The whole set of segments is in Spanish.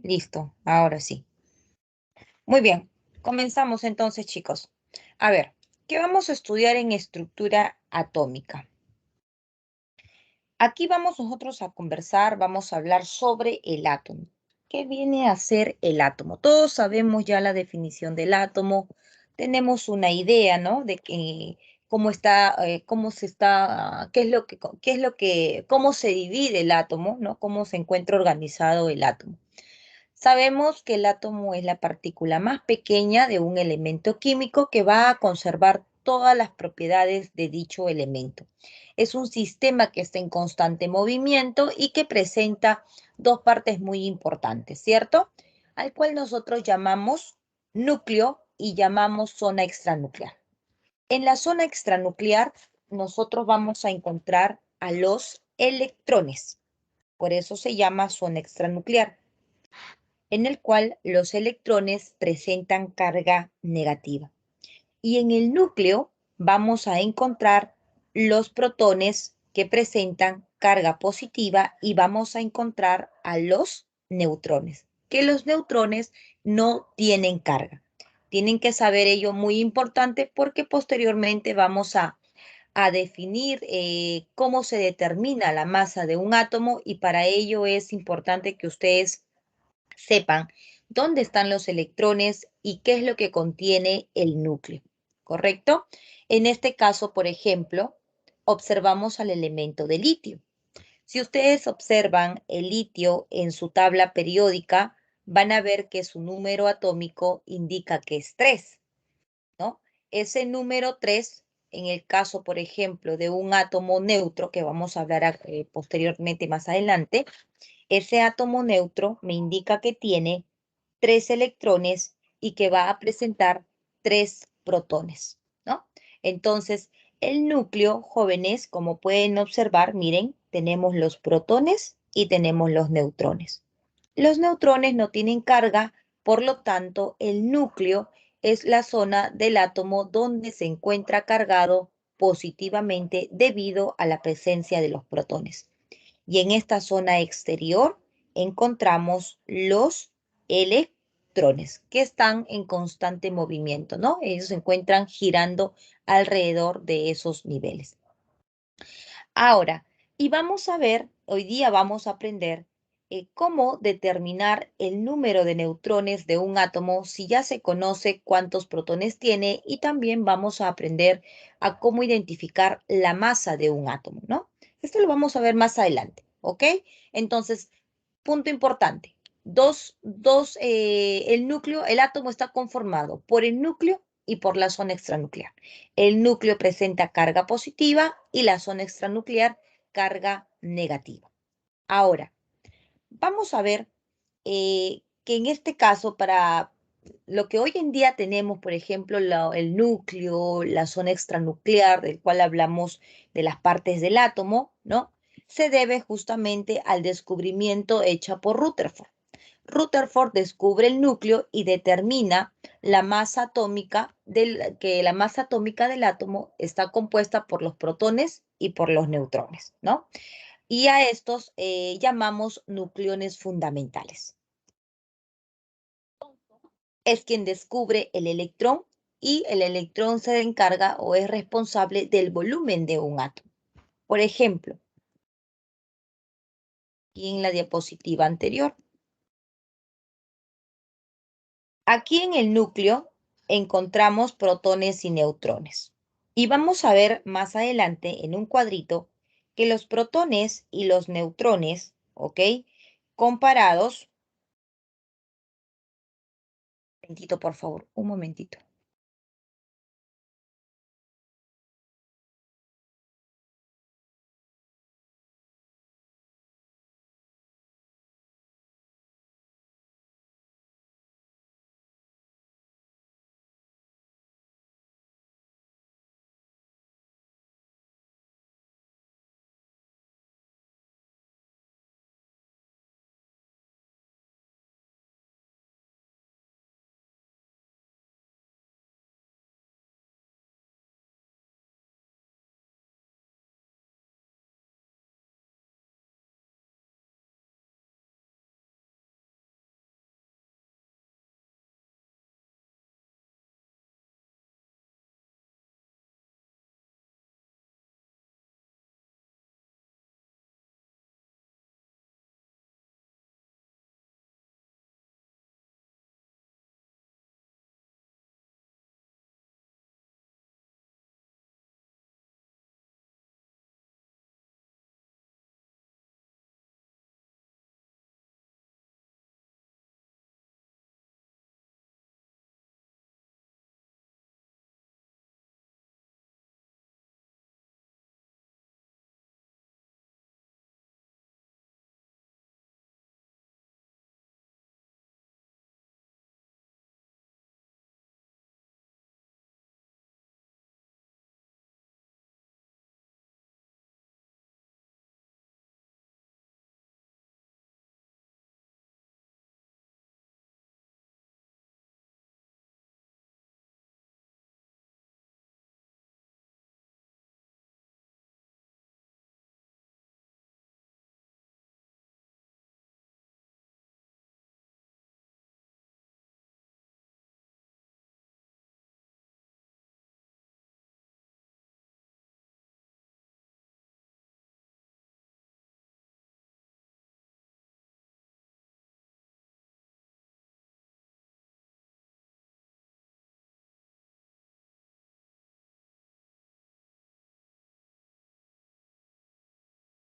Listo, ahora sí. Muy bien, comenzamos entonces, chicos. A ver, ¿qué vamos a estudiar en estructura atómica? Aquí vamos nosotros a conversar, vamos a hablar sobre el átomo. ¿Qué viene a ser el átomo? Todos sabemos ya la definición del átomo, tenemos una idea, ¿no? De que cómo está, cómo se está, qué es lo que, cómo se divide el átomo, ¿no? Cómo se encuentra organizado el átomo. Sabemos que el átomo es la partícula más pequeña de un elemento químico que va a conservar todas las propiedades de dicho elemento. Es un sistema que está en constante movimiento y que presenta dos partes muy importantes, ¿cierto? Al cual nosotros llamamos núcleo y llamamos zona extranuclear. En la zona extranuclear nosotros vamos a encontrar a los electrones. Por eso se llama zona extranuclear, en el cual los electrones presentan carga negativa. Y en el núcleo vamos a encontrar los protones que presentan carga positiva y vamos a encontrar a los neutrones, que los neutrones no tienen carga. Tienen que saber ello muy importante porque posteriormente vamos a definir cómo se determina la masa de un átomo y para ello es importante que ustedes sepan dónde están los electrones y qué es lo que contiene el núcleo, ¿correcto? En este caso, por ejemplo, observamos al elemento de litio. Si ustedes observan el litio en su tabla periódica, van a ver que su número atómico indica que es 3, ¿no? Ese número 3, en el caso, por ejemplo, de un átomo neutro, que vamos a hablar posteriormente más adelante, ese átomo neutro me indica que tiene 3 electrones y que va a presentar 3 protones, ¿no? Entonces, el núcleo, jóvenes, como pueden observar, miren, tenemos los protones y tenemos los neutrones. Los neutrones no tienen carga, por lo tanto, el núcleo es la zona del átomo donde se encuentra cargado positivamente debido a la presencia de los protones. Y en esta zona exterior encontramos los electrones que están en constante movimiento, ¿no? Ellos se encuentran girando alrededor de esos niveles. Ahora, y vamos a ver, hoy día vamos a aprender cómo determinar el número de neutrones de un átomo si ya se conoce cuántos protones tiene y también vamos a aprender a cómo identificar la masa de un átomo, ¿no? Esto lo vamos a ver más adelante, ¿ok? Entonces, punto importante. El núcleo, el átomo está conformado por el núcleo y por la zona extranuclear. El núcleo presenta carga positiva y la zona extranuclear carga negativa. Ahora, vamos a ver que en este caso, para lo que hoy en día tenemos, por ejemplo, el núcleo, la zona extranuclear, del cual hablamos de las partes del átomo, ¿no? Se debe justamente al descubrimiento hecho por Rutherford. Rutherford descubre el núcleo y determina la masa atómica que la masa atómica del átomo está compuesta por los protones y por los neutrones, ¿no? Y a estos llamamos nucleones fundamentales. Es quien descubre el electrón y el electrón se encarga o es responsable del volumen de un átomo. Por ejemplo, aquí en la diapositiva anterior, aquí en el núcleo encontramos protones y neutrones. Y vamos a ver más adelante en un cuadrito que los protones y los neutrones, ¿ok? Comparados, un momentito, por favor, un momentito.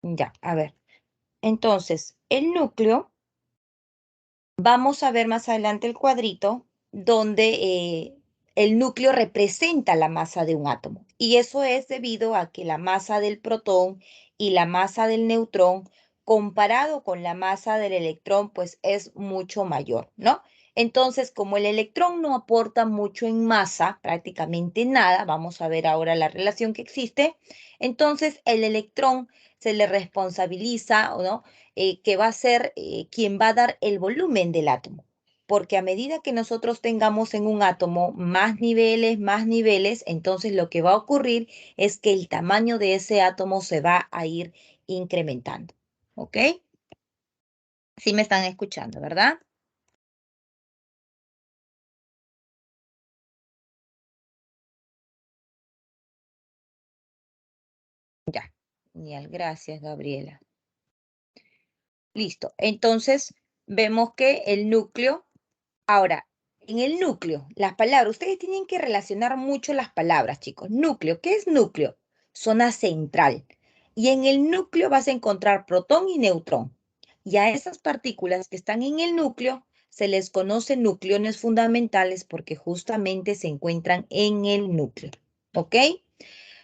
Ya, a ver. Entonces, el núcleo, vamos a ver más adelante el cuadrito donde el núcleo representa la masa de un átomo. Y eso es debido a que la masa del protón y la masa del neutrón, comparado con la masa del electrón, pues es mucho mayor, ¿no? Entonces, como el electrón no aporta mucho en masa, prácticamente nada, vamos a ver ahora la relación que existe, entonces el electrón se le responsabiliza, ¿no? Que va a ser quien va a dar el volumen del átomo. Porque a medida que nosotros tengamos en un átomo más niveles, entonces lo que va a ocurrir es que el tamaño de ese átomo se va a ir incrementando. ¿Ok? Sí me están escuchando, ¿verdad? Ya. Genial, gracias, Gabriela. Listo. Entonces, vemos que el núcleo. Ahora, en el núcleo, las palabras, ustedes tienen que relacionar mucho las palabras, chicos. Núcleo, ¿qué es núcleo? Zona central. Y en el núcleo vas a encontrar protón y neutrón. Y a esas partículas que están en el núcleo se les conoce nucleones fundamentales porque justamente se encuentran en el núcleo. ¿Ok?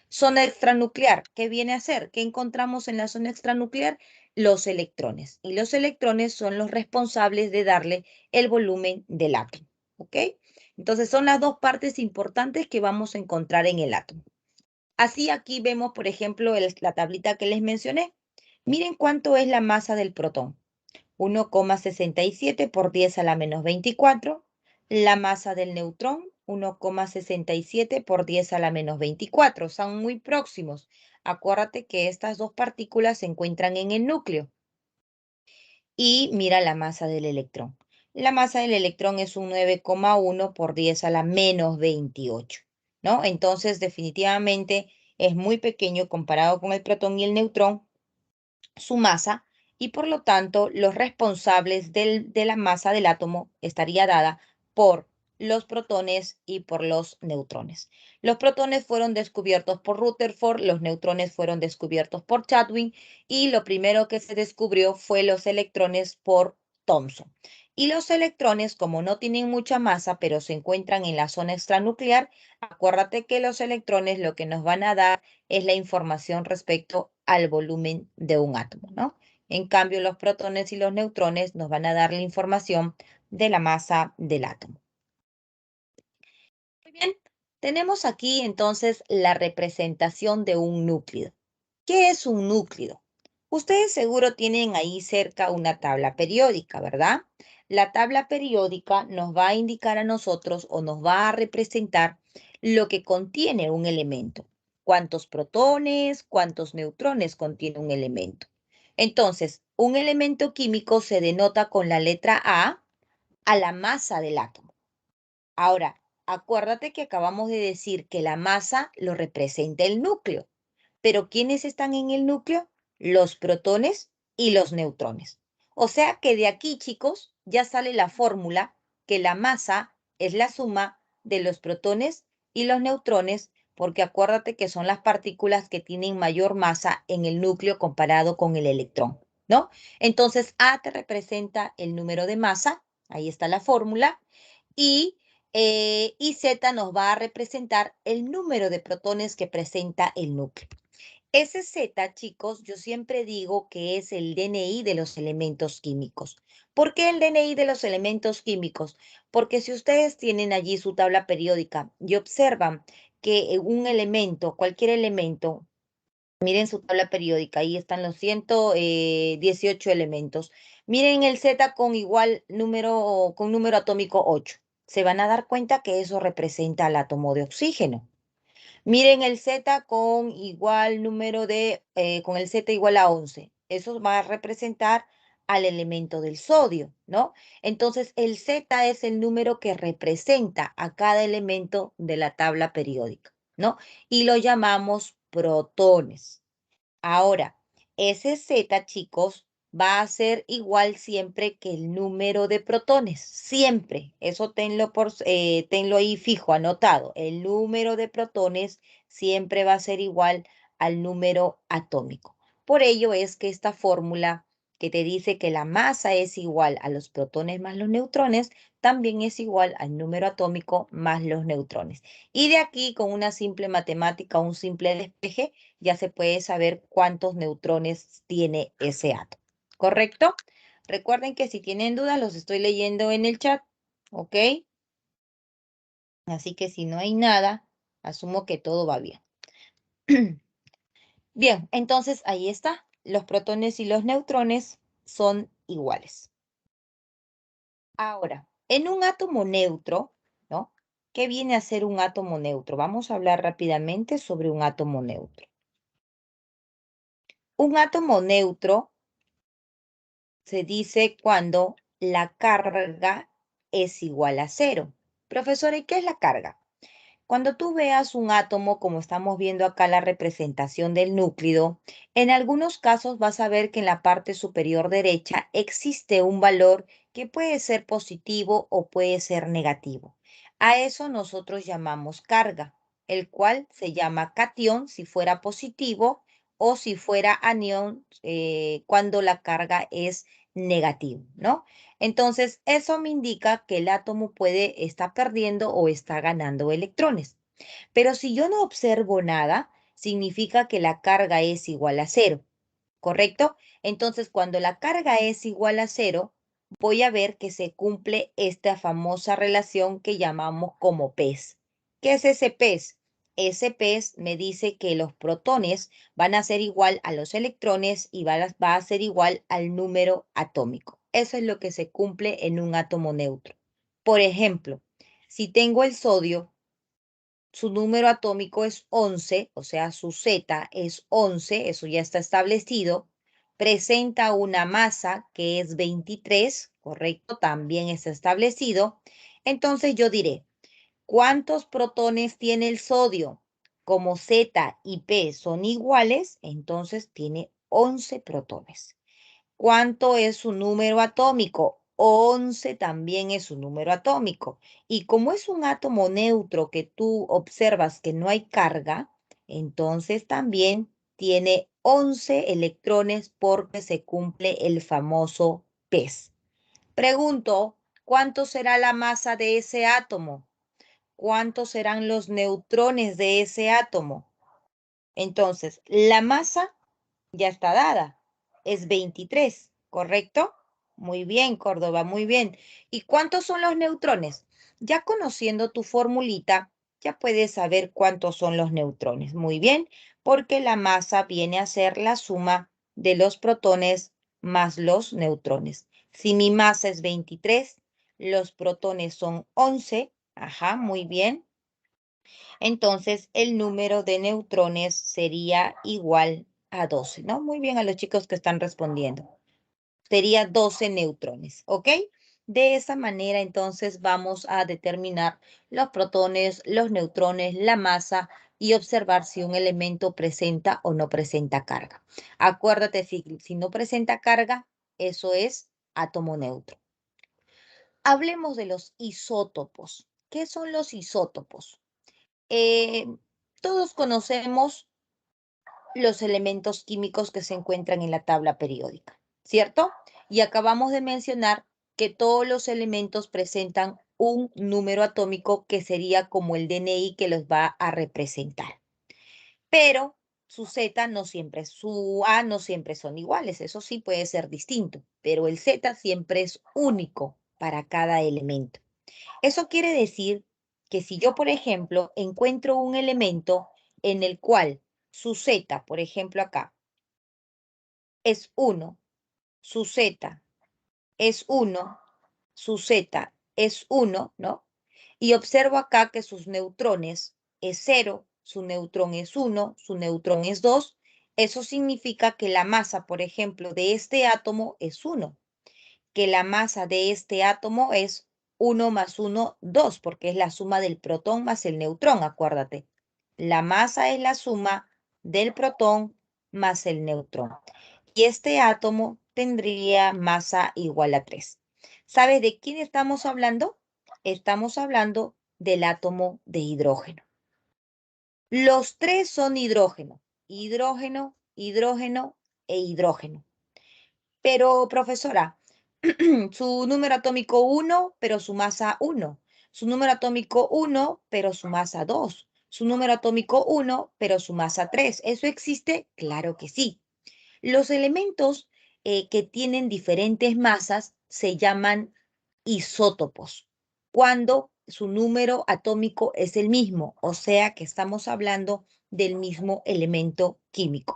Zona extranuclear, ¿qué viene a ser? ¿Qué encontramos en la zona extranuclear? Los electrones. Y los electrones son los responsables de darle el volumen del átomo. ¿Ok? Entonces son las dos partes importantes que vamos a encontrar en el átomo. Así aquí vemos, por ejemplo, la tablita que les mencioné. Miren cuánto es la masa del protón. 1,67 por 10 a la menos 24. La masa del neutrón, 1,67 por 10 a la menos 24. Son muy próximos. Acuérdate que estas dos partículas se encuentran en el núcleo. Y mira la masa del electrón. La masa del electrón es un 9,1 por 10 a la menos 28, ¿no? Entonces, definitivamente es muy pequeño comparado con el protón y el neutrón, su masa, y por lo tanto los responsables de la masa del átomo estaría dada por los protones y por los neutrones. Los protones fueron descubiertos por Rutherford, los neutrones fueron descubiertos por Chadwick y lo primero que se descubrió fue los electrones por Thomson. Y los electrones, como no tienen mucha masa, pero se encuentran en la zona extranuclear, acuérdate que los electrones lo que nos van a dar es la información respecto al volumen de un átomo, ¿no? En cambio, los protones y los neutrones nos van a dar la información de la masa del átomo. Muy bien, tenemos aquí entonces la representación de un núcleo. ¿Qué es un núcleo? Ustedes seguro tienen ahí cerca una tabla periódica, ¿verdad? La tabla periódica nos va a indicar a nosotros o nos va a representar lo que contiene un elemento. ¿Cuántos protones, cuántos neutrones contiene un elemento? Entonces, un elemento químico se denota con la letra a la masa del átomo. Ahora, acuérdate que acabamos de decir que la masa lo representa el núcleo. Pero ¿quiénes están en el núcleo? Los protones y los neutrones. O sea que de aquí, chicos, ya sale la fórmula que la masa es la suma de los protones y los neutrones, porque acuérdate que son las partículas que tienen mayor masa en el núcleo comparado con el electrón, ¿no? Entonces, A te representa el número de masa, ahí está la fórmula, y Z nos va a representar el número de protones que presenta el núcleo. Ese Z, chicos, yo siempre digo que es el DNI de los elementos químicos. ¿Por qué el DNI de los elementos químicos? Porque si ustedes tienen allí su tabla periódica y observan que un elemento, cualquier elemento, miren su tabla periódica, ahí están los 118 elementos. Miren el Z con igual número, con número atómico 8. Se van a dar cuenta que eso representa el átomo de oxígeno. Miren el Z con igual número con el Z igual a 11. Eso va a representar al elemento del sodio, ¿no? Entonces, el Z es el número que representa a cada elemento de la tabla periódica, ¿no? Y lo llamamos protones. Ahora, ese Z, chicos, va a ser igual siempre que el número de protones, siempre. Eso tenlo ahí fijo, anotado. El número de protones siempre va a ser igual al número atómico. Por ello es que esta fórmula que te dice que la masa es igual a los protones más los neutrones, también es igual al número atómico más los neutrones. Y de aquí, con una simple matemática, un simple despeje, ya se puede saber cuántos neutrones tiene ese átomo. ¿Correcto? Recuerden que si tienen dudas, los estoy leyendo en el chat, ¿ok? Así que si no hay nada, asumo que todo va bien. Bien, entonces ahí está. Los protones y los neutrones son iguales. Ahora, en un átomo neutro, ¿no? ¿Qué viene a ser un átomo neutro? Vamos a hablar rápidamente sobre un átomo neutro. Un átomo neutro se dice cuando la carga es igual a cero. Profesora, ¿y qué es la carga? Cuando tú veas un átomo, como estamos viendo acá la representación del núcleo, en algunos casos vas a ver que en la parte superior derecha existe un valor que puede ser positivo o puede ser negativo. A eso nosotros llamamos carga, el cual se llama catión si fuera positivo o si fuera anión cuando la carga es negativa, ¿no? Entonces, eso me indica que el átomo puede estar perdiendo o está ganando electrones. Pero si yo no observo nada, significa que la carga es igual a cero, ¿correcto? Entonces, cuando la carga es igual a cero, voy a ver que se cumple esta famosa relación que llamamos como PES. ¿Qué es ese PES? Ese PES me dice que los protones van a ser igual a los electrones y va a ser igual al número atómico. Eso es lo que se cumple en un átomo neutro. Por ejemplo, si tengo el sodio, su número atómico es 11, o sea, su Z es 11, eso ya está establecido. Presenta una masa que es 23, correcto, también está establecido. Entonces yo diré, ¿cuántos protones tiene el sodio? Como Z y P son iguales, entonces tiene 11 protones. ¿Cuánto es su número atómico? 11 también es su número atómico. Y como es un átomo neutro que tú observas que no hay carga, entonces también tiene 11 electrones porque se cumple el famoso PES. Pregunto, ¿cuánto será la masa de ese átomo? ¿Cuántos serán los neutrones de ese átomo? Entonces, la masa ya está dada. Es 23, ¿correcto? Muy bien, Córdoba, muy bien. ¿Y cuántos son los neutrones? Ya conociendo tu formulita, ya puedes saber cuántos son los neutrones. Muy bien, porque la masa viene a ser la suma de los protones más los neutrones. Si mi masa es 23, los protones son 11. Ajá, muy bien. Entonces, el número de neutrones sería igual a 12, ¿no? Muy bien a los chicos que están respondiendo. Sería 12 neutrones, ¿ok? De esa manera, entonces, vamos a determinar los protones, los neutrones, la masa y observar si un elemento presenta o no presenta carga. Acuérdate, si no presenta carga, eso es átomo neutro. Hablemos de los isótopos. ¿Qué son los isótopos? Eh, todos conocemos los elementos químicos que se encuentran en la tabla periódica, ¿cierto? Y acabamos de mencionar que todos los elementos presentan un número atómico que sería como el DNI que los va a representar. Pero su Z no siempre, su A no siempre son iguales, eso sí puede ser distinto, pero el Z siempre es único para cada elemento. Eso quiere decir que si yo, por ejemplo, encuentro un elemento en el cual su Z, por ejemplo acá, es 1, su Z es 1, su Z es 1, ¿no? Y observo acá que sus neutrones es 0, su neutrón es 1, su neutrón es 2. Eso significa que la masa, por ejemplo, de este átomo es 1. Que la masa de este átomo es 1 más 1, 2, porque es la suma del protón más el neutrón, acuérdate. La masa es la suma del protón más el neutrón. Y este átomo tendría masa igual a 3. ¿Sabes de quién estamos hablando? Estamos hablando del átomo de hidrógeno. Los tres son hidrógeno, hidrógeno, hidrógeno e hidrógeno. Pero, profesora, su número atómico 1, pero su masa 1. Su número atómico 1, pero su masa 2. Su número atómico 1, pero su masa 3. ¿Eso existe? Claro que sí. Los elementos que tienen diferentes masas se llaman isótopos, cuando su número atómico es el mismo, o sea que estamos hablando del mismo elemento químico.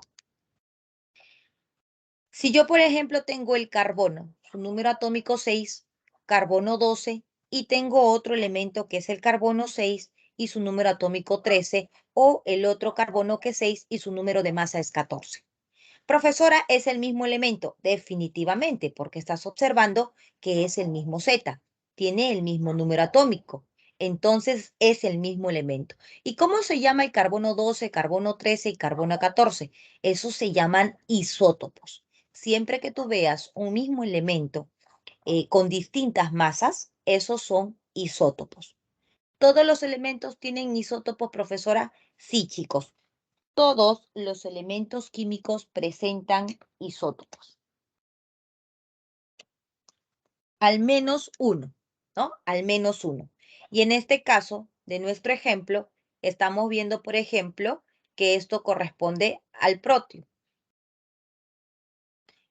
Si yo, por ejemplo, tengo el carbono, su número atómico 6, carbono 12, y tengo otro elemento que es el carbono 6 y su número atómico 13, o el otro carbono que es 6 y su número de masa es 14. Profesora, ¿es el mismo elemento? Definitivamente, porque estás observando que es el mismo Z, tiene el mismo número atómico. Entonces es el mismo elemento. ¿Y cómo se llama el carbono 12, carbono 13 y carbono 14? Esos se llaman isótopos. Siempre que tú veas un mismo elemento con distintas masas, esos son isótopos. ¿Todos los elementos tienen isótopos, profesora? Sí, chicos. Todos los elementos químicos presentan isótopos. Al menos uno, ¿no? Al menos uno. Y en este caso, de nuestro ejemplo, estamos viendo, por ejemplo, que esto corresponde al protio.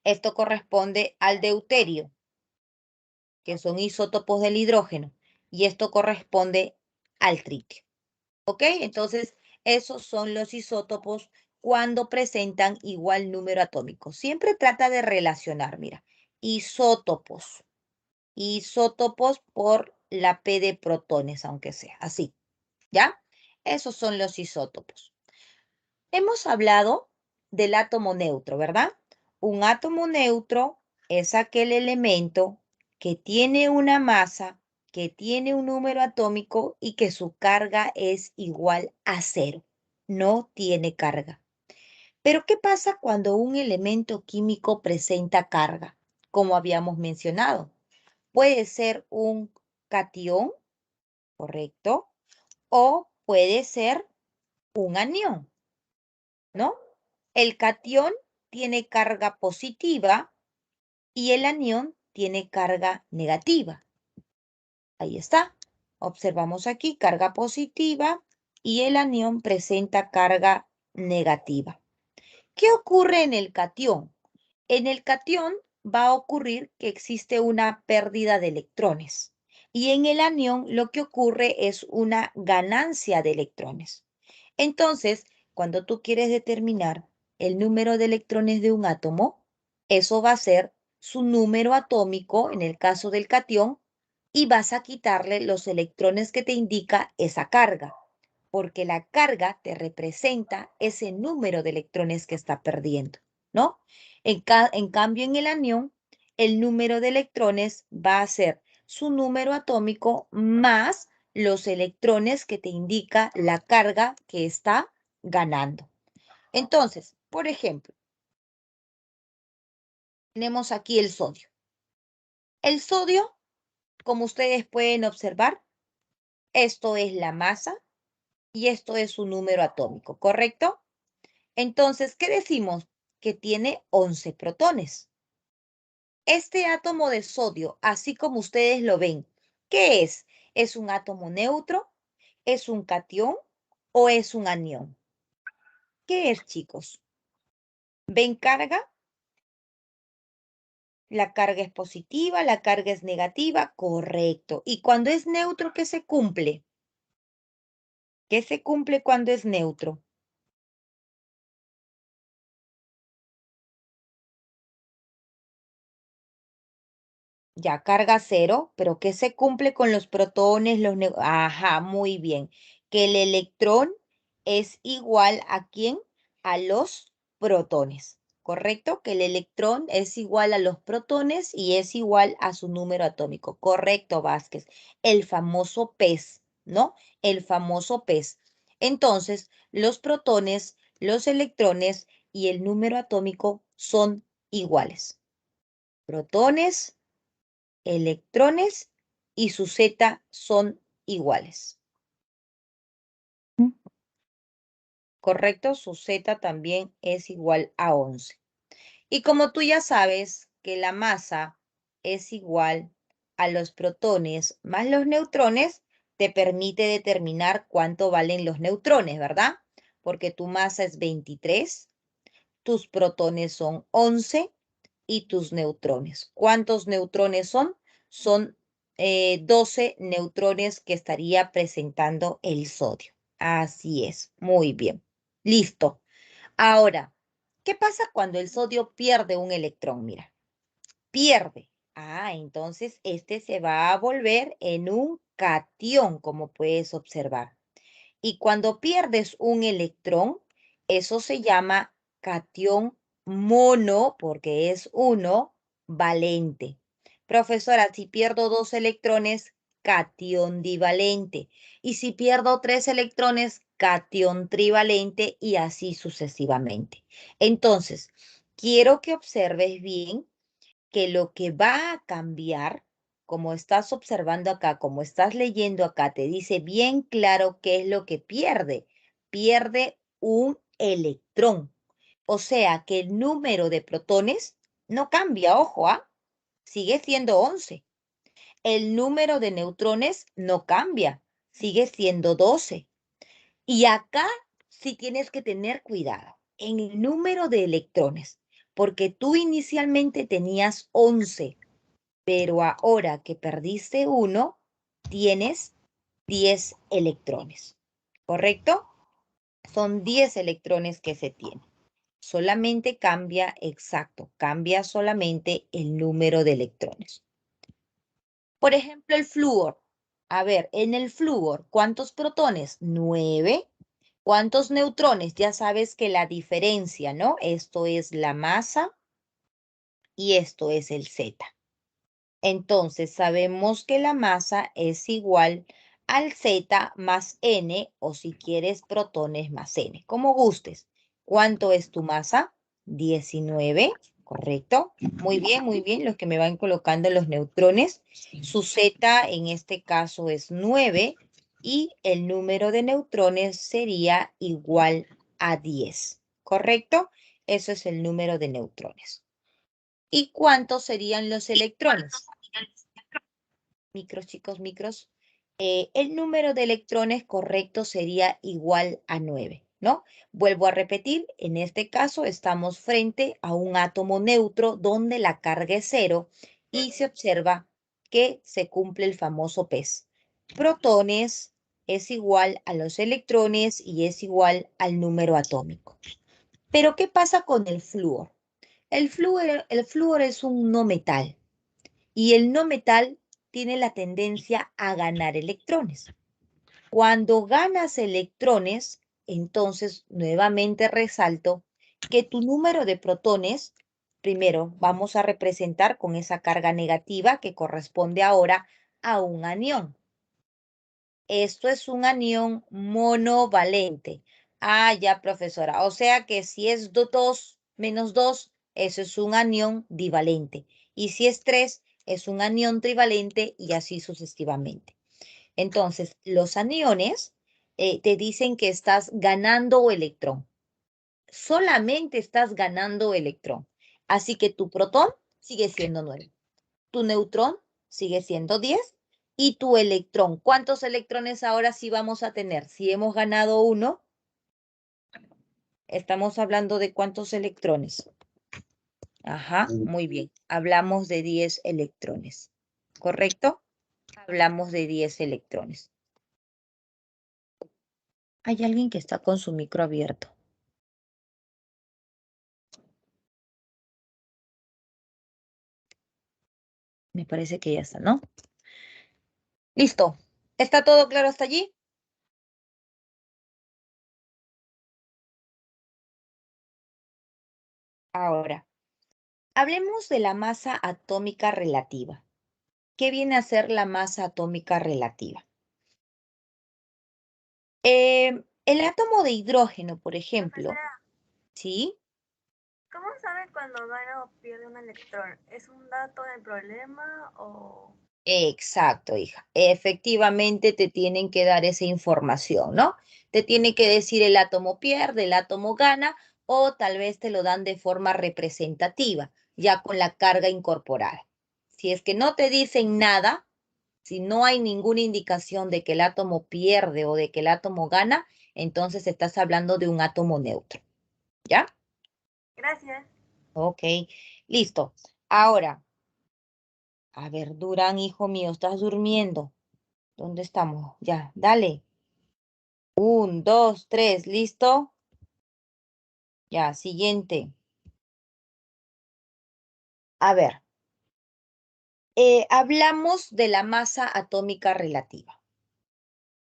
Esto corresponde al deuterio, que son isótopos del hidrógeno. Y esto corresponde al tritio. ¿Ok? Entonces, esos son los isótopos cuando presentan igual número atómico. Siempre trata de relacionar, mira, isótopos. Isótopos por la P de protones, aunque sea así, ¿ya? Esos son los isótopos. Hemos hablado del átomo neutro, ¿verdad? Un átomo neutro es aquel elemento que tiene una masa, que tiene un número atómico y que su carga es igual a 0. No tiene carga. Pero ¿qué pasa cuando un elemento químico presenta carga? Como habíamos mencionado, puede ser un catión, ¿correcto? O puede ser un anión, ¿no? El catión tiene carga positiva y el anión tiene carga negativa. Ahí está. Observamos aquí carga positiva y el anión presenta carga negativa. ¿Qué ocurre en el catión? En el catión va a ocurrir que existe una pérdida de electrones y en el anión lo que ocurre es una ganancia de electrones. Entonces, cuando tú quieres determinar el número de electrones de un átomo, eso va a ser su número atómico en el caso del catión y vas a quitarle los electrones que te indica esa carga, porque la carga te representa ese número de electrones que está perdiendo, ¿no? En cambio, en el anión, el número de electrones va a ser su número atómico más los electrones que te indica la carga que está ganando. Entonces, por ejemplo, tenemos aquí el sodio. El sodio, como ustedes pueden observar, esto es la masa y esto es su número atómico, ¿correcto? Entonces, ¿qué decimos? Que tiene 11 protones. Este átomo de sodio, así como ustedes lo ven, ¿qué es? ¿Es un átomo neutro? ¿Es un catión o es un anión? ¿Qué es, chicos? ¿Ven carga? La carga es positiva, la carga es negativa, correcto. ¿Y cuando es neutro, qué se cumple? ¿Qué se cumple cuando es neutro? Ya carga 0, pero ¿qué se cumple con los protones? Ajá, muy bien. Que el electrón es igual ¿a quién? A los protones, ¿correcto? Que el electrón es igual a los protones y es igual a su número atómico. Correcto, Vázquez. El famoso pez, ¿no? El famoso pez. Entonces, los protones, los electrones y el número atómico son iguales. Protones, electrones y su Z son iguales. ¿Correcto? Su Z también es igual a 11. Y como tú ya sabes que la masa es igual a los protones más los neutrones, te permite determinar cuánto valen los neutrones, ¿verdad? Porque tu masa es 23, tus protones son 11 y tus neutrones. ¿Cuántos neutrones son? Son 12 neutrones que estaría presentando el sodio. Así es, muy bien. Listo. Ahora, ¿qué pasa cuando el sodio pierde un electrón? Mira, pierde. Entonces este se va a volver en un cation, como puedes observar. Y cuando pierdes un electrón, eso se llama cation mono, porque es uno valente. Profesora, si pierdo 2 electrones, cation divalente. Y si pierdo 3 electrones, cation trivalente y así sucesivamente. Entonces, quiero que observes bien que lo que va a cambiar, como estás observando acá, como estás leyendo acá, te dice bien claro qué es lo que pierde. Pierde un electrón. O sea que el número de protones no cambia, ojo, sigue siendo 11. El número de neutrones no cambia, sigue siendo 12. Y acá sí tienes que tener cuidado en el número de electrones, porque tú inicialmente tenías 11, pero ahora que perdiste uno, tienes 10 electrones, ¿correcto? Son 10 electrones que se tienen. Solamente cambia, exacto, cambia solamente el número de electrones. Por ejemplo, el flúor. A ver, en el flúor, ¿cuántos protones? 9. ¿Cuántos neutrones? Ya sabes que la diferencia, ¿no? Esto es la masa y esto es el Z. Entonces, sabemos que la masa es igual al Z más N, o si quieres, protones más N, como gustes. ¿Cuánto es tu masa? 19, ¿correcto? Muy bien, los que me van colocando los neutrones. Su Z en este caso es 9 y el número de neutrones sería igual a 10, ¿correcto? Eso es el número de neutrones. ¿Y cuántos serían los electrones? Micros, chicos, micros. El número de electrones correcto sería igual a 9, ¿no? Vuelvo a repetir, en este caso estamos frente a un átomo neutro donde la carga es 0 y se observa que se cumple el famoso PES. Protones es igual a los electrones y es igual al número atómico. Pero, ¿qué pasa con el flúor? El flúor es un no metal. Y el no metal tiene la tendencia a ganar electrones. Cuando ganas electrones, entonces nuevamente resalto que tu número de protones, primero vamos a representar con esa carga negativa que corresponde ahora a un anión. Esto es un anión monovalente. Ya, profesora. O sea que si es 2 menos 2, eso es un anión divalente. Y si es 3, es un anión trivalente y así sucesivamente. Entonces, los aniones te dicen que estás ganando electrón. Solamente estás ganando electrón. Así que tu protón sigue siendo 9. Tu neutrón sigue siendo 10 y tu electrón. ¿Cuántos electrones ahora sí vamos a tener? Si hemos ganado uno, estamos hablando de cuántos electrones. Muy bien. Hablamos de 10 electrones. ¿Correcto? Hablamos de 10 electrones. Hay alguien que está con su micro abierto. Me parece que ya está, ¿no? Listo. ¿Está todo claro hasta allí? Ahora, hablemos de la masa atómica relativa. ¿Qué viene a ser la masa atómica relativa? El átomo de hidrógeno, por ejemplo, ¿sí? ¿Cómo sabe cuando gana o pierde un electrón? ¿Es un dato del problema o...? Exacto, hija. Efectivamente te tienen que dar esa información, ¿no? Te tiene que decir el átomo pierde, el átomo gana o tal vez te lo dan de forma representativa, ya con la carga incorporada. Si es que no te dicen nada, si no hay ninguna indicación de que el átomo pierde o de que el átomo gana, entonces estás hablando de un átomo neutro. ¿Ya? Gracias. Ok, listo. Ahora, a ver, Durán, hijo mío, ¿estás durmiendo? ¿Dónde estamos? Ya, dale. 1, 2, 3, ¿listo? Ya, siguiente. A ver, hablamos de la masa atómica relativa.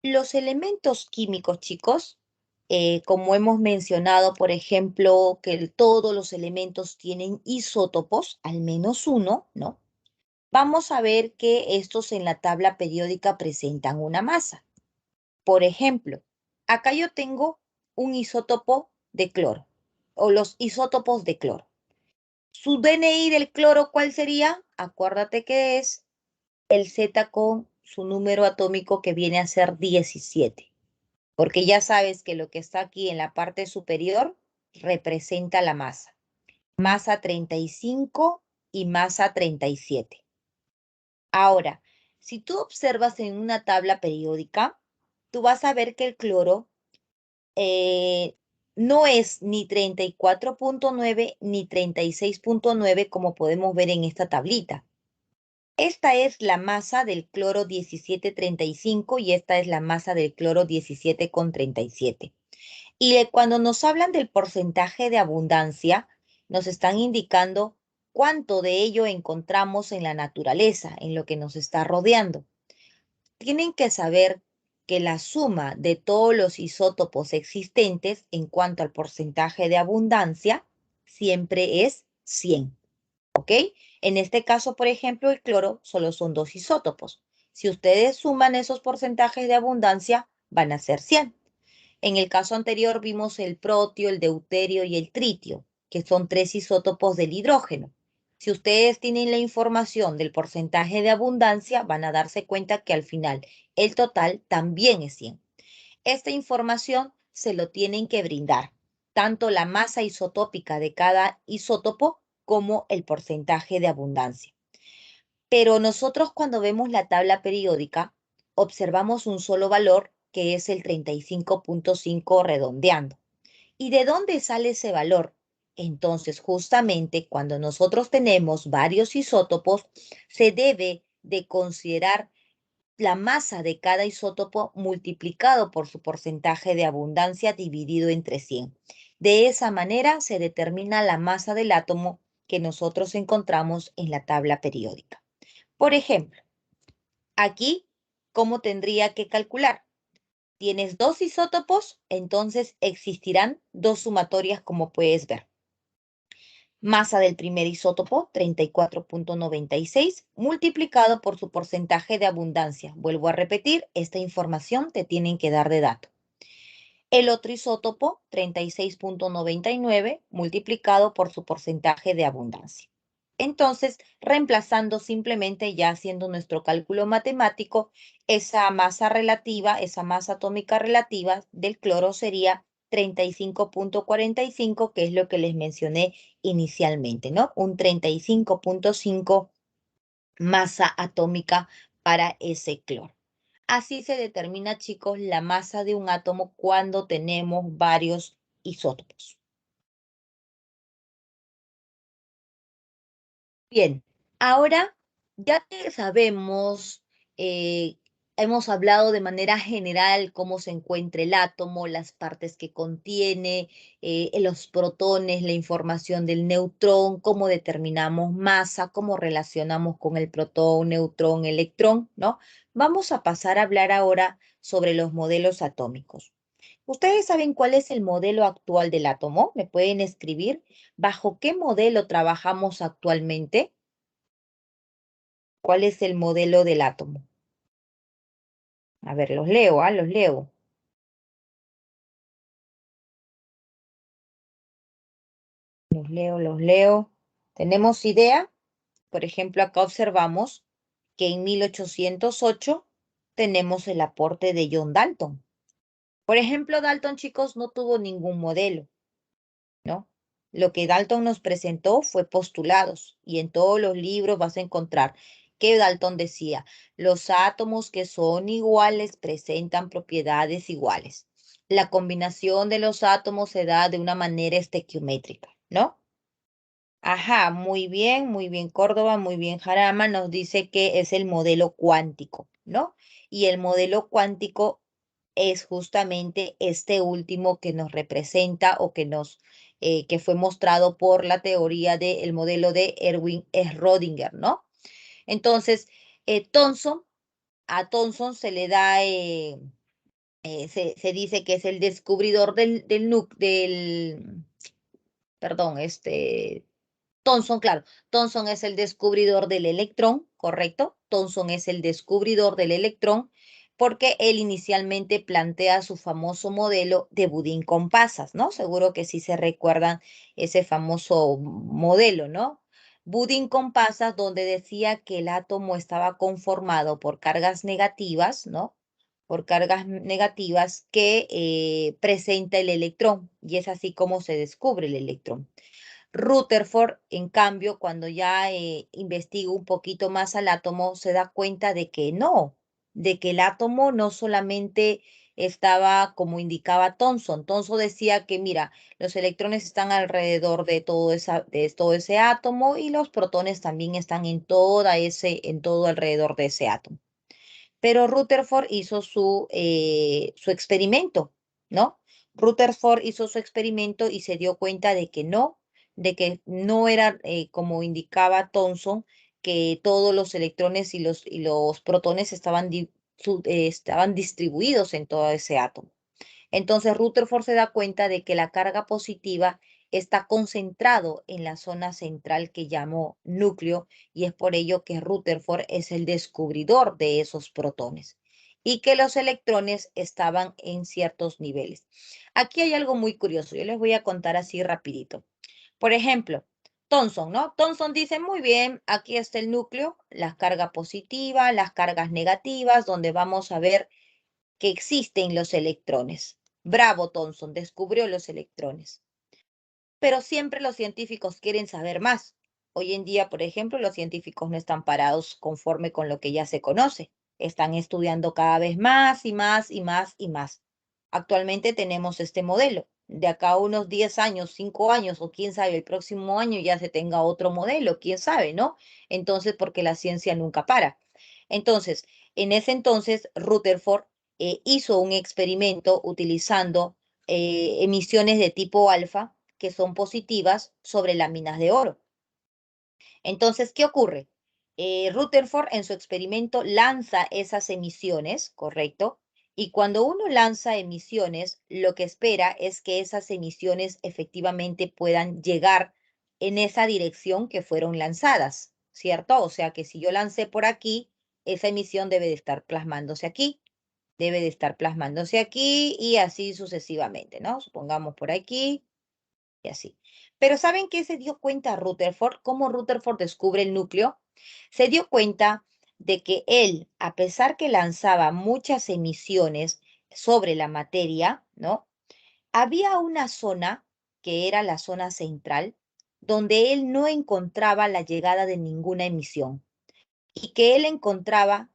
Los elementos químicos, chicos, como hemos mencionado, por ejemplo, que todos los elementos tienen isótopos, al menos uno, ¿no? Vamos a ver que estos en la tabla periódica presentan una masa. Por ejemplo, acá yo tengo un isótopo de cloro, o los isótopos de cloro. Su DNI del cloro, ¿cuál sería? Acuérdate que es el Z con su número atómico que viene a ser 17. Porque ya sabes que lo que está aquí en la parte superior representa la masa. Masa 35 y masa 37. Ahora, si tú observas en una tabla periódica, tú vas a ver que el cloro no es ni 34,9 ni 36,9 como podemos ver en esta tablita. Esta es la masa del cloro 1735 y esta es la masa del cloro 17,37. Y cuando nos hablan del porcentaje de abundancia, nos están indicando cuánto de ello encontramos en la naturaleza, en lo que nos está rodeando. Tienen que saber que la suma de todos los isótopos existentes en cuanto al porcentaje de abundancia siempre es 100. ¿Ok? En este caso, por ejemplo, el cloro solo son 2 isótopos. Si ustedes suman esos porcentajes de abundancia, van a ser 100. En el caso anterior vimos el protio, el deuterio y el tritio, que son 3 isótopos del hidrógeno. Si ustedes tienen la información del porcentaje de abundancia, van a darse cuenta que al final el total también es 100. Esta información se lo tienen que brindar, tanto la masa isotópica de cada isótopo como el porcentaje de abundancia. Pero nosotros cuando vemos la tabla periódica, observamos un solo valor que es el 35,5 redondeando. ¿Y de dónde sale ese valor? Entonces, justamente cuando nosotros tenemos varios isótopos, se debe de considerar la masa de cada isótopo multiplicado por su porcentaje de abundancia dividido entre 100. De esa manera se determina la masa del átomo que nosotros encontramos en la tabla periódica. Por ejemplo, aquí, ¿cómo tendría que calcular? Tienes 2 isótopos, entonces existirán 2 sumatorias como puedes ver. Masa del primer isótopo, 34,96, multiplicado por su porcentaje de abundancia. Vuelvo a repetir, esta información te tienen que dar de dato. El otro isótopo, 36,99, multiplicado por su porcentaje de abundancia. Entonces, reemplazando simplemente ya haciendo nuestro cálculo matemático, esa masa relativa, esa masa atómica relativa del cloro sería 35,45, que es lo que les mencioné inicialmente, ¿no? Un 35,5 masa atómica para ese cloro. Así se determina, chicos, la masa de un átomo cuando tenemos varios isótopos. Bien, ahora ya que sabemos, eh, hemos hablado de manera general cómo se encuentra el átomo, las partes que contiene, los protones, la información del neutrón, cómo determinamos masa, cómo relacionamos con el protón, neutrón, electrón, ¿no? Vamos a pasar a hablar ahora sobre los modelos atómicos. ¿Ustedes saben cuál es el modelo actual del átomo? ¿Me pueden escribir? ¿Bajo qué modelo trabajamos actualmente? ¿Cuál es el modelo del átomo? A ver, los leo, los leo. Los leo, los leo. ¿Tenemos idea? Por ejemplo, acá observamos que en 1808 tenemos el aporte de John Dalton. Por ejemplo, Dalton, chicos, no tuvo ningún modelo, Lo que Dalton nos presentó fue postulados y en todos los libros vas a encontrar que Dalton decía, los átomos que son iguales presentan propiedades iguales. La combinación de los átomos se da de una manera estequiométrica, ¿no? Ajá, muy bien Córdoba, muy bien Jarama, nos dice que es el modelo cuántico, ¿no? Y el modelo cuántico es justamente este último que nos representa o que fue mostrado por la teoría del modelo de Erwin Schrödinger, ¿no? Entonces, Thomson, a Thomson se le da, se dice que es el descubridor perdón, Thomson, claro, Thomson es el descubridor del electrón, ¿correcto? Thomson es el descubridor del electrón porque él inicialmente plantea su famoso modelo de budín con pasas, ¿no? Seguro que sí se recuerdan ese famoso modelo, ¿no? Budín con pasas donde decía que el átomo estaba conformado por cargas negativas, ¿no? Por cargas negativas que presenta el electrón y es así como se descubre el electrón. Rutherford, en cambio, cuando ya investiga un poquito más al átomo, se da cuenta de que no, de que el átomo no solamente estaba como indicaba Thomson. Thomson decía que, mira, los electrones están alrededor de todo ese átomo y los protones también están en todo alrededor de ese átomo. Pero Rutherford hizo su experimento, ¿no? Rutherford hizo su experimento y se dio cuenta de que no era como indicaba Thomson, que todos los electrones y los protones estaban distribuidos en todo ese átomo. Entonces Rutherford se da cuenta de que la carga positiva está concentrado en la zona central que llamó núcleo y es por ello que Rutherford es el descubridor de esos protones y que los electrones estaban en ciertos niveles. Aquí hay algo muy curioso, yo les voy a contar así rapidito. Por ejemplo, Thomson, ¿no? Thomson dice, muy bien, aquí está el núcleo, las cargas positivas, las cargas negativas, donde vamos a ver que existen los electrones. Bravo, Thomson, descubrió los electrones. Pero siempre los científicos quieren saber más. Hoy en día, por ejemplo, los científicos no están parados conforme con lo que ya se conoce. Están estudiando cada vez más y más y más y más. Actualmente tenemos este modelo. De acá a unos 10 años, 5 años o quién sabe, el próximo año ya se tenga otro modelo, quién sabe, ¿no? Entonces, porque la ciencia nunca para. Entonces, en ese entonces, Rutherford hizo un experimento utilizando emisiones de tipo alfa que son positivas sobre láminas de oro. Entonces, ¿qué ocurre? Rutherford en su experimento lanza esas emisiones, ¿correcto? Y cuando uno lanza emisiones, lo que espera es que esas emisiones efectivamente puedan llegar en esa dirección que fueron lanzadas, ¿cierto? O sea que si yo lancé por aquí, esa emisión debe de estar plasmándose aquí, debe de estar plasmándose aquí y así sucesivamente, ¿no? Supongamos por aquí y así. Pero ¿saben qué se dio cuenta Rutherford? ¿Cómo Rutherford descubre el núcleo? Se dio cuenta de que él, a pesar que lanzaba muchas emisiones sobre la materia, ¿no? Había una zona, que era la zona central, donde él no encontraba la llegada de ninguna emisión y que él encontraba,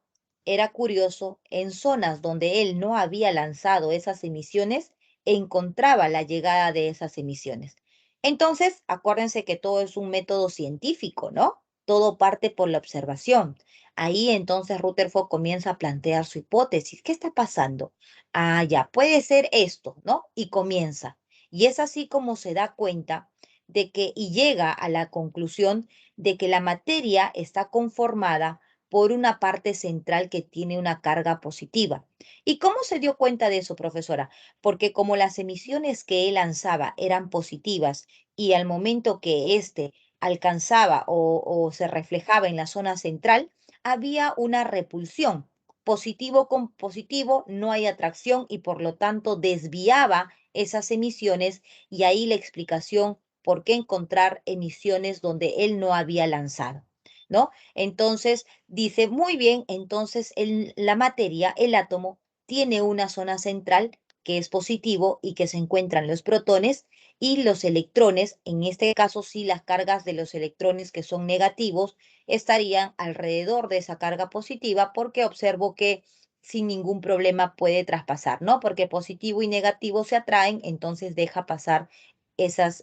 era curioso, en zonas donde él no había lanzado esas emisiones, encontraba la llegada de esas emisiones. Entonces, acuérdense que todo es un método científico, ¿no? Todo parte por la observación. Ahí entonces Rutherford comienza a plantear su hipótesis. ¿Qué está pasando? Ah, ya, puede ser esto, ¿no? Y comienza. Y es así como se da cuenta de que y llega a la conclusión de que la materia está conformada por una parte central que tiene una carga positiva. ¿Y cómo se dio cuenta de eso, profesora? Porque como las emisiones que él lanzaba eran positivas y al momento que éste alcanzaba o se reflejaba en la zona central, había una repulsión. Positivo con positivo no hay atracción y por lo tanto desviaba esas emisiones y ahí la explicación por qué encontrar emisiones donde él no había lanzado, ¿no? Entonces dice, muy bien, entonces la materia, el átomo, tiene una zona central que es positivo y que se encuentran los protones, y los electrones, en este caso sí las cargas de los electrones que son negativos, estarían alrededor de esa carga positiva, porque observo que sin ningún problema puede traspasar, ¿no? Porque positivo y negativo se atraen, entonces deja pasar esas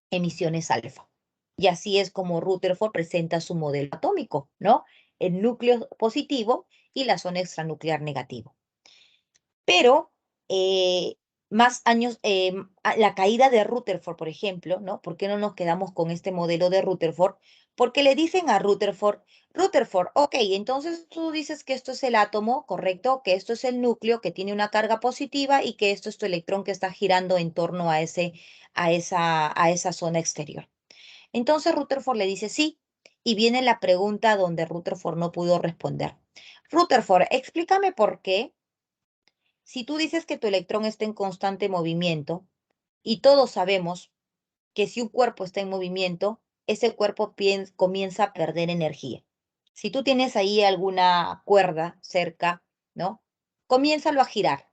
emisiones alfa. Y así es como Rutherford presenta su modelo atómico, ¿no? El núcleo positivo y la zona extranuclear negativo. Pero más años, la caída de Rutherford, por ejemplo, ¿no? ¿Por qué no nos quedamos con este modelo de Rutherford? Porque le dicen a Rutherford, Rutherford, ok, entonces tú dices que esto es el átomo, ¿correcto? Que esto es el núcleo que tiene una carga positiva y que esto es tu electrón que está girando en torno a esa zona exterior. Entonces Rutherford le dice sí, y viene la pregunta donde Rutherford no pudo responder. Rutherford, explícame por qué, si tú dices que tu electrón está en constante movimiento, y todos sabemos que si un cuerpo está en movimiento, ese cuerpo comienza a perder energía. Si tú tienes ahí alguna cuerda cerca, ¿no? Comiénzalo a girar.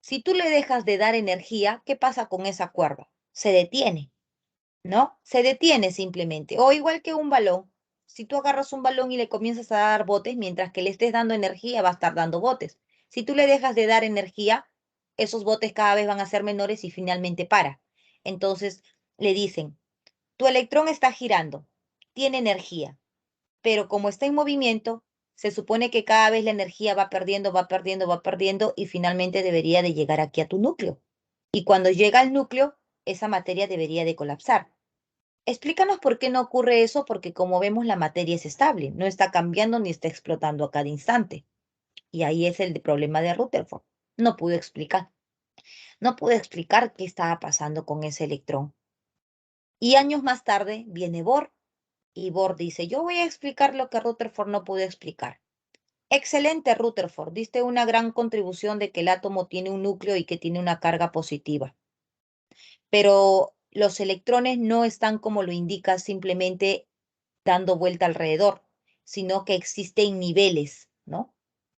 Si tú le dejas de dar energía, ¿qué pasa con esa cuerda? Se detiene, ¿no? Se detiene simplemente. O igual que un balón. Si tú agarras un balón y le comienzas a dar botes, mientras que le estés dando energía, va a estar dando botes. Si tú le dejas de dar energía, esos botes cada vez van a ser menores y finalmente para. Entonces le dicen, tu electrón está girando, tiene energía, pero como está en movimiento, se supone que cada vez la energía va perdiendo, va perdiendo, va perdiendo y finalmente debería de llegar aquí a tu núcleo. Y cuando llega al núcleo, esa materia debería de colapsar. Explícanos por qué no ocurre eso, porque como vemos la materia es estable, no está cambiando ni está explotando a cada instante. Y ahí es el problema de Rutherford. No pudo explicar. No pudo explicar qué estaba pasando con ese electrón. Y años más tarde viene Bohr y Bohr dice, yo voy a explicar lo que Rutherford no pudo explicar. Excelente, Rutherford, diste una gran contribución de que el átomo tiene un núcleo y que tiene una carga positiva. Pero los electrones no están como lo indica simplemente dando vuelta alrededor, sino que existen niveles, ¿no?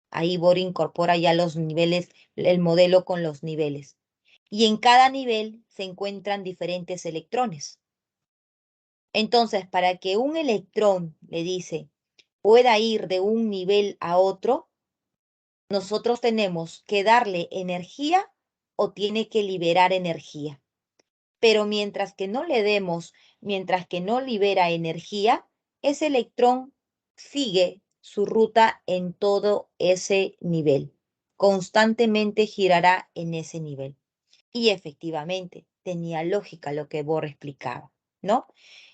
Ahí Bohr incorpora ya los niveles, el modelo con los niveles. Y en cada nivel se encuentran diferentes electrones. Entonces, para que un electrón, le dice, pueda ir de un nivel a otro, nosotros tenemos que darle energía o tiene que liberar energía. Pero mientras que no libera energía, ese electrón sigue su ruta en todo ese nivel. Constantemente girará en ese nivel. Y efectivamente, tenía lógica lo que Bohr explicaba, ¿no?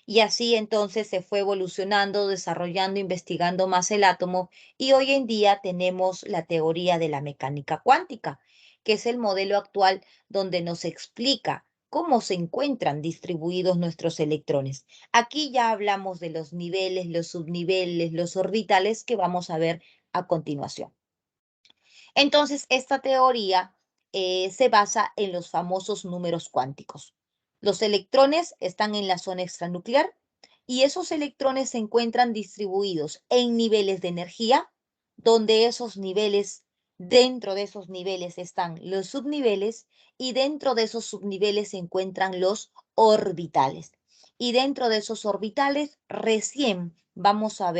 Y así entonces se fue evolucionando, desarrollando, investigando más el átomo y hoy en día tenemos la teoría de la mecánica cuántica, que es el modelo actual donde nos explica cómo se encuentran distribuidos nuestros electrones. Aquí ya hablamos de los niveles, los subniveles, los orbitales que vamos a ver a continuación. Entonces, esta teoría se basa en los famosos números cuánticos. Los electrones están en la zona extranuclear y esos electrones se encuentran distribuidos en niveles de energía, donde dentro de esos niveles están los subniveles y dentro de esos subniveles se encuentran los orbitales. Y dentro de esos orbitales recién vamos a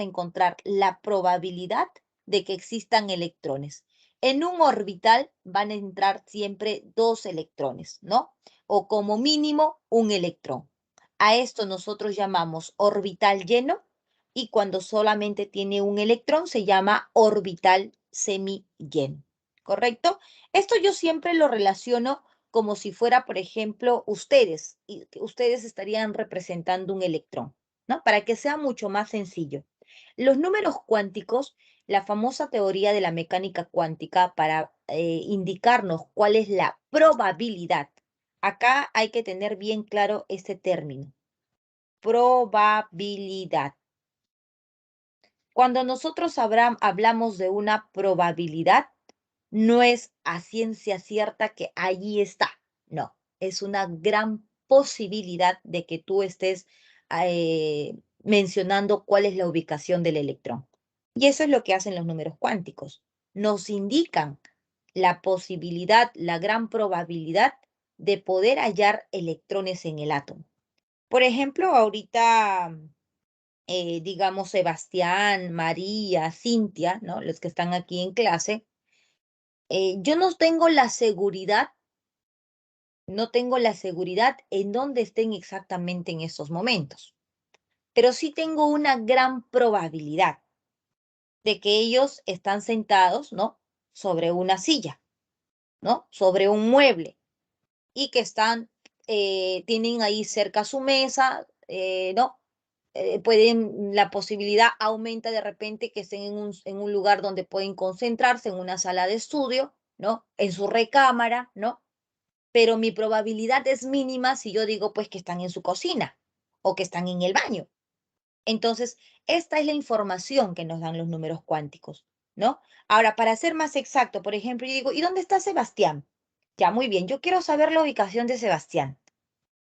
encontrar la probabilidad de que existan electrones. En un orbital van a entrar siempre dos electrones, ¿no? O como mínimo un electrón. A esto nosotros llamamos orbital lleno y cuando solamente tiene un electrón se llama orbital semilleno, ¿correcto? Esto yo siempre lo relaciono como si fuera, por ejemplo, ustedes, y que ustedes estarían representando un electrón, ¿no? Para que sea mucho más sencillo. Los números cuánticos, la famosa teoría de la mecánica cuántica para indicarnos cuál es la probabilidad. Acá hay que tener bien claro este término, probabilidad. Cuando nosotros hablamos de una probabilidad, no es a ciencia cierta que allí está, no, es una gran posibilidad de que tú estés mencionando cuál es la ubicación del electrón. Y eso es lo que hacen los números cuánticos. Nos indican la posibilidad, la gran probabilidad de poder hallar electrones en el átomo. Por ejemplo, ahorita, digamos, Sebastián, María, Cintia, ¿no? Los que están aquí en clase, yo no tengo la seguridad en dónde estén exactamente en estos momentos, pero sí tengo una gran probabilidad de que ellos están sentados, ¿no? Sobre una silla, ¿no? Sobre un mueble y que tienen ahí cerca su mesa, ¿no? La posibilidad aumenta de repente que estén en un lugar donde pueden concentrarse, en una sala de estudio, ¿no? En su recámara, ¿no? Pero mi probabilidad es mínima si yo digo pues que están en su cocina o que están en el baño. Entonces, esta es la información que nos dan los números cuánticos, ¿no? Ahora, para ser más exacto, por ejemplo, yo digo, ¿y dónde está Sebastián? Ya, muy bien, yo quiero saber la ubicación de Sebastián.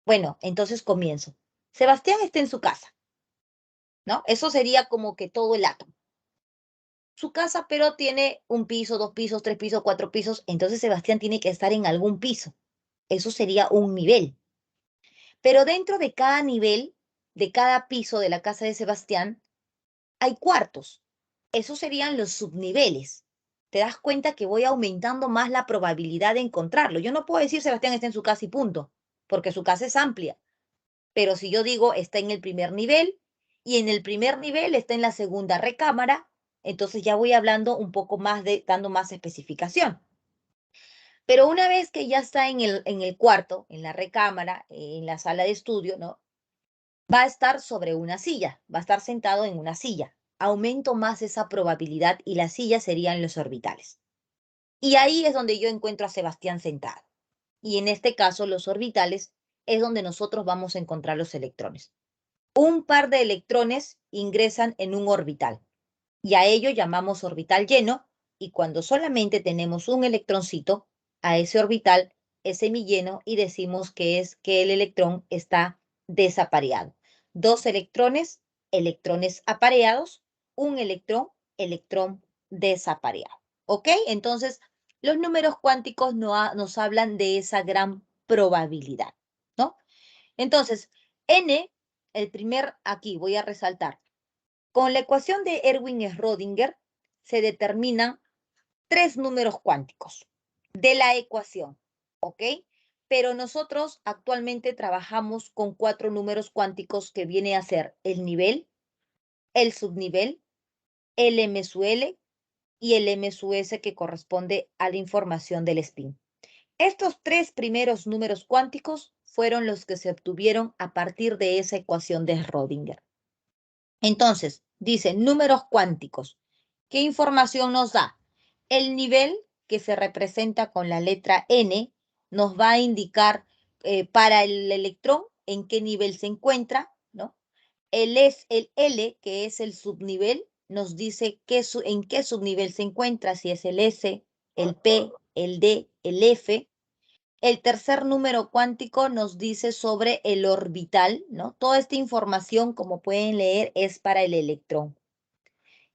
Bueno, entonces comienzo. Sebastián está en su casa, ¿no? Eso sería como que todo el átomo. Su casa, pero tiene un piso, dos pisos, tres pisos, cuatro pisos, entonces Sebastián tiene que estar en algún piso. Eso sería un nivel. Pero dentro de cada nivel, de cada piso de la casa de Sebastián, hay cuartos. Esos serían los subniveles. Te das cuenta que voy aumentando más la probabilidad de encontrarlo. Yo no puedo decir Sebastián está en su casa y punto, porque su casa es amplia. Pero si yo digo está en el primer nivel y en el primer nivel está en la segunda recámara, entonces ya voy hablando un poco más dando más especificación. Pero una vez que ya está en el cuarto, en la recámara, en la sala de estudio, ¿no? Va a estar sobre una silla, va a estar sentado en una silla. Aumento más esa probabilidad y la silla serían los orbitales. Y ahí es donde yo encuentro a Sebastián sentado. Y en este caso, los orbitales es donde nosotros vamos a encontrar los electrones. Un par de electrones ingresan en un orbital y a ello llamamos orbital lleno, y cuando solamente tenemos un electroncito, a ese orbital es semilleno y decimos que es que el electrón está desapareado. Dos electrones, electrones apareados, un electrón, electrón desapareado. ¿Ok? Entonces, los números cuánticos nos hablan de esa gran probabilidad, ¿no? Entonces, n, aquí voy a resaltar, con la ecuación de Erwin-Schrödinger se determinan tres números cuánticos de la ecuación, ¿ok? Pero nosotros actualmente trabajamos con cuatro números cuánticos que viene a ser el nivel, el subnivel, el M su L y el M su S, que corresponde a la información del spin. Estos tres primeros números cuánticos fueron los que se obtuvieron a partir de esa ecuación de Schrödinger. Entonces, dice números cuánticos. ¿Qué información nos da? El nivel, que se representa con la letra N, nos va a indicar para el electrón en qué nivel se encuentra, ¿no? El L, que es el subnivel, nos dice en qué subnivel se encuentra, si es el S, el P, el D, el F. El tercer número cuántico nos dice sobre el orbital, ¿no? Toda esta información, como pueden leer, es para el electrón.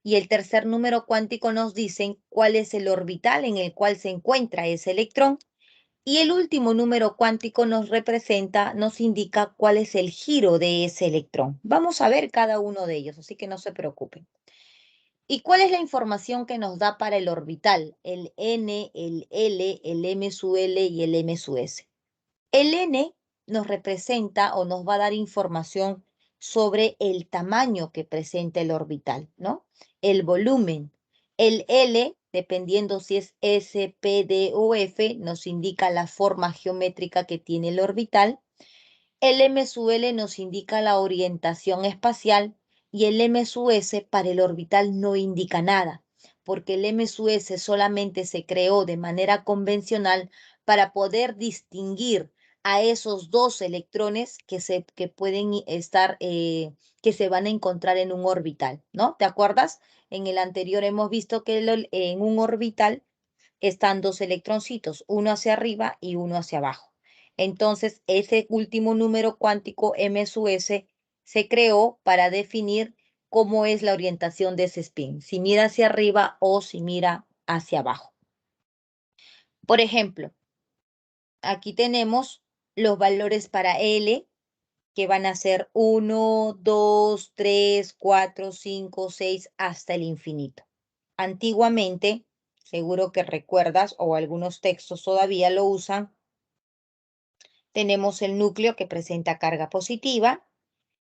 Y el tercer número cuántico nos dice cuál es el orbital en el cual se encuentra ese electrón. Y el último número cuántico nos indica cuál es el giro de ese electrón. Vamos a ver cada uno de ellos, así que no se preocupen. ¿Y cuál es la información que nos da para el orbital? El N, el L, el M su L y el M su S. El N nos representa o nos va a dar información sobre el tamaño que presenta el orbital, ¿no? El volumen. El L, dependiendo si es S, P, D o F, nos indica la forma geométrica que tiene el orbital. El M su L nos indica la orientación espacial y el M su S para el orbital no indica nada, porque el M su S solamente se creó de manera convencional para poder distinguir a esos dos electrones que pueden estar, que se van a encontrar en un orbital, ¿no? ¿Te acuerdas? En el anterior hemos visto que en un orbital están dos electroncitos, uno hacia arriba y uno hacia abajo. Entonces, ese último número cuántico M su S se creó para definir cómo es la orientación de ese spin, si mira hacia arriba o si mira hacia abajo. Por ejemplo, aquí tenemos los valores para L, que van a ser 1, 2, 3, 4, 5, 6, hasta el infinito. Antiguamente, seguro que recuerdas, o algunos textos todavía lo usan, tenemos el núcleo que presenta carga positiva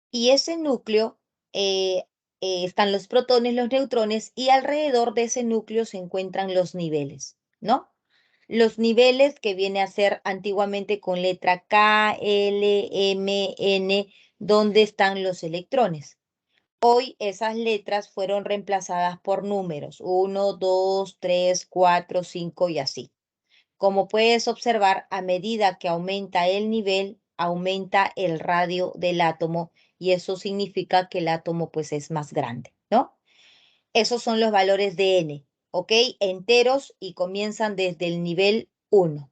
y ese núcleo eh, están los protones, los neutrones y alrededor de ese núcleo se encuentran los niveles, ¿no? Los niveles que viene a ser antiguamente con letra K, L, M, N, donde están los electrones. Hoy esas letras fueron reemplazadas por números, 1, 2, 3, 4, 5 y así. Como puedes observar, a medida que aumenta el nivel, aumenta el radio del átomo y eso significa que el átomo pues es más grande, ¿no? Esos son los valores de N, ¿ok? Enteros y comienzan desde el nivel 1.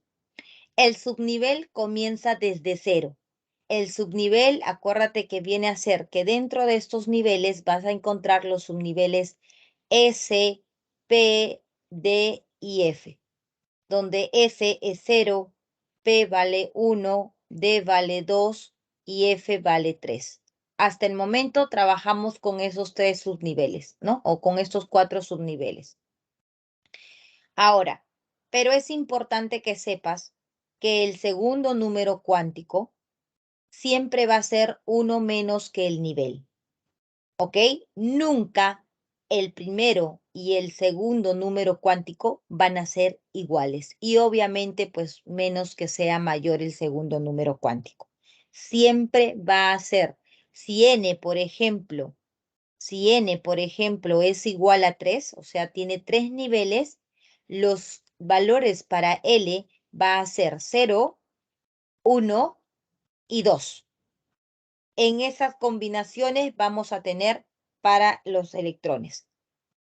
El subnivel comienza desde 0. El subnivel, acuérdate que viene a ser que dentro de estos niveles vas a encontrar los subniveles S, P, D y F, donde S es 0, P vale 1, D vale 2 y F vale 3. Hasta el momento trabajamos con esos 3 subniveles, ¿no? O con estos 4 subniveles. Ahora, pero es importante que sepas que el segundo número cuántico siempre va a ser uno menos que el nivel, ¿ok? Nunca el primero y el segundo número cuántico van a ser iguales y obviamente pues menos que sea mayor el segundo número cuántico. Siempre va a ser, si n, por ejemplo, es igual a 3, o sea, tiene 3 niveles, los valores para L va a ser 0, 1 y 2. En esas combinaciones vamos a tener para los electrones.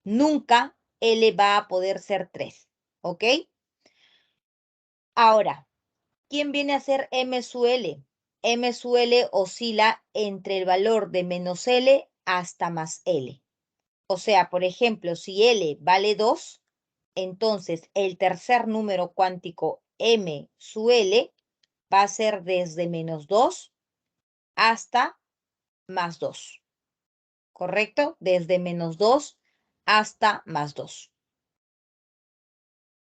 Nunca L va a poder ser 3, ¿ok? Ahora, ¿quién viene a ser M su L? M su L oscila entre el valor de menos L hasta más L. O sea, por ejemplo, si L vale 2, entonces el tercer número cuántico M su L va a ser desde menos 2 hasta más 2. ¿Correcto? Desde menos 2 hasta más 2.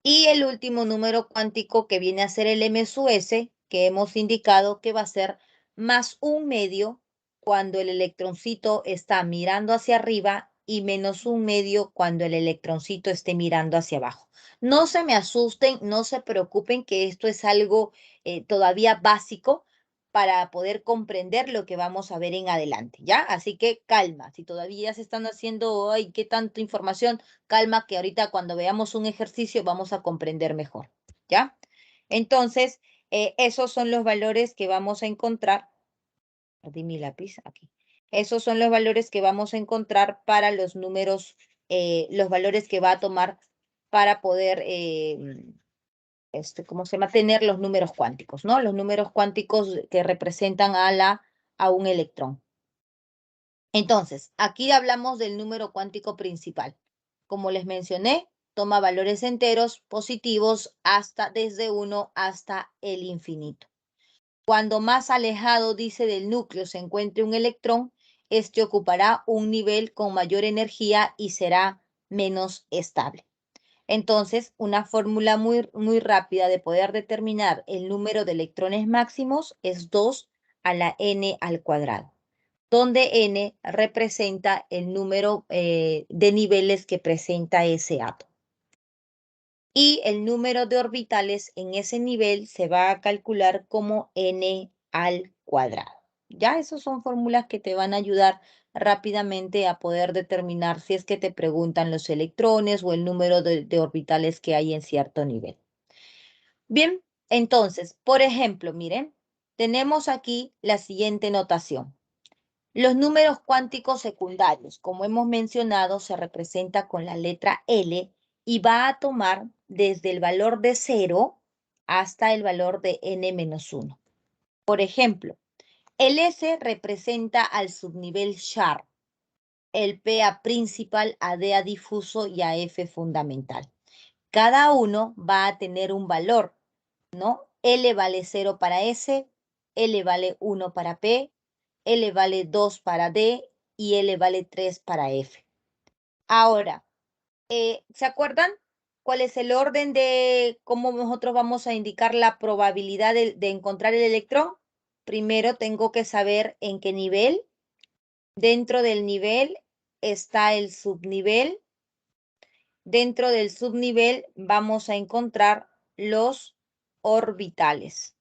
Y el último número cuántico que viene a ser el M su S, que hemos indicado que va a ser más 1/2 cuando el electroncito está mirando hacia arriba y menos 1/2 cuando el electroncito esté mirando hacia abajo. No se me asusten, no se preocupen que esto es algo todavía básico para poder comprender lo que vamos a ver en adelante, ¿ya? Así que calma, si todavía se están haciendo, ay, qué tanta información, calma que ahorita cuando veamos un ejercicio vamos a comprender mejor, ¿ya? Entonces, esos son los valores que vamos a encontrar. Perdí mi lápiz aquí. Esos son los valores que vamos a encontrar para los números, los valores que va a tomar para poder, ¿cómo se llama? Tener los números cuánticos, ¿no? Los números cuánticos que representan a un electrón. Entonces, aquí hablamos del número cuántico principal. Como les mencioné, toma valores enteros positivos desde 1 hasta el infinito. Cuando más alejado, dice, del núcleo se encuentre un electrón, este ocupará un nivel con mayor energía y será menos estable. Entonces, una fórmula muy rápida de poder determinar el número de electrones máximos es 2 a la n al cuadrado, donde n representa el número de niveles que presenta ese átomo. Y el número de orbitales en ese nivel se va a calcular como n al cuadrado. Ya, esas son fórmulas que te van a ayudar rápidamente a poder determinar si es que te preguntan los electrones o el número de orbitales que hay en cierto nivel. Bien, entonces, por ejemplo, miren, tenemos aquí la siguiente notación. Los números cuánticos secundarios, como hemos mencionado, se representa con la letra L y va a tomar desde el valor de 0 hasta el valor de n-1. Por ejemplo, el S representa al subnivel sharp, el P a principal, a D a difuso y a F fundamental. cada uno va a tener un valor, ¿no? L vale 0 para S, L vale 1 para P, L vale 2 para D y L vale 3 para F. Ahora, ¿se acuerdan cuál es el orden de cómo nosotros vamos a indicar la probabilidad de encontrar el electrón? Primero tengo que saber en qué nivel. Dentro del nivel está el subnivel. Dentro del subnivel vamos a encontrar los orbitales.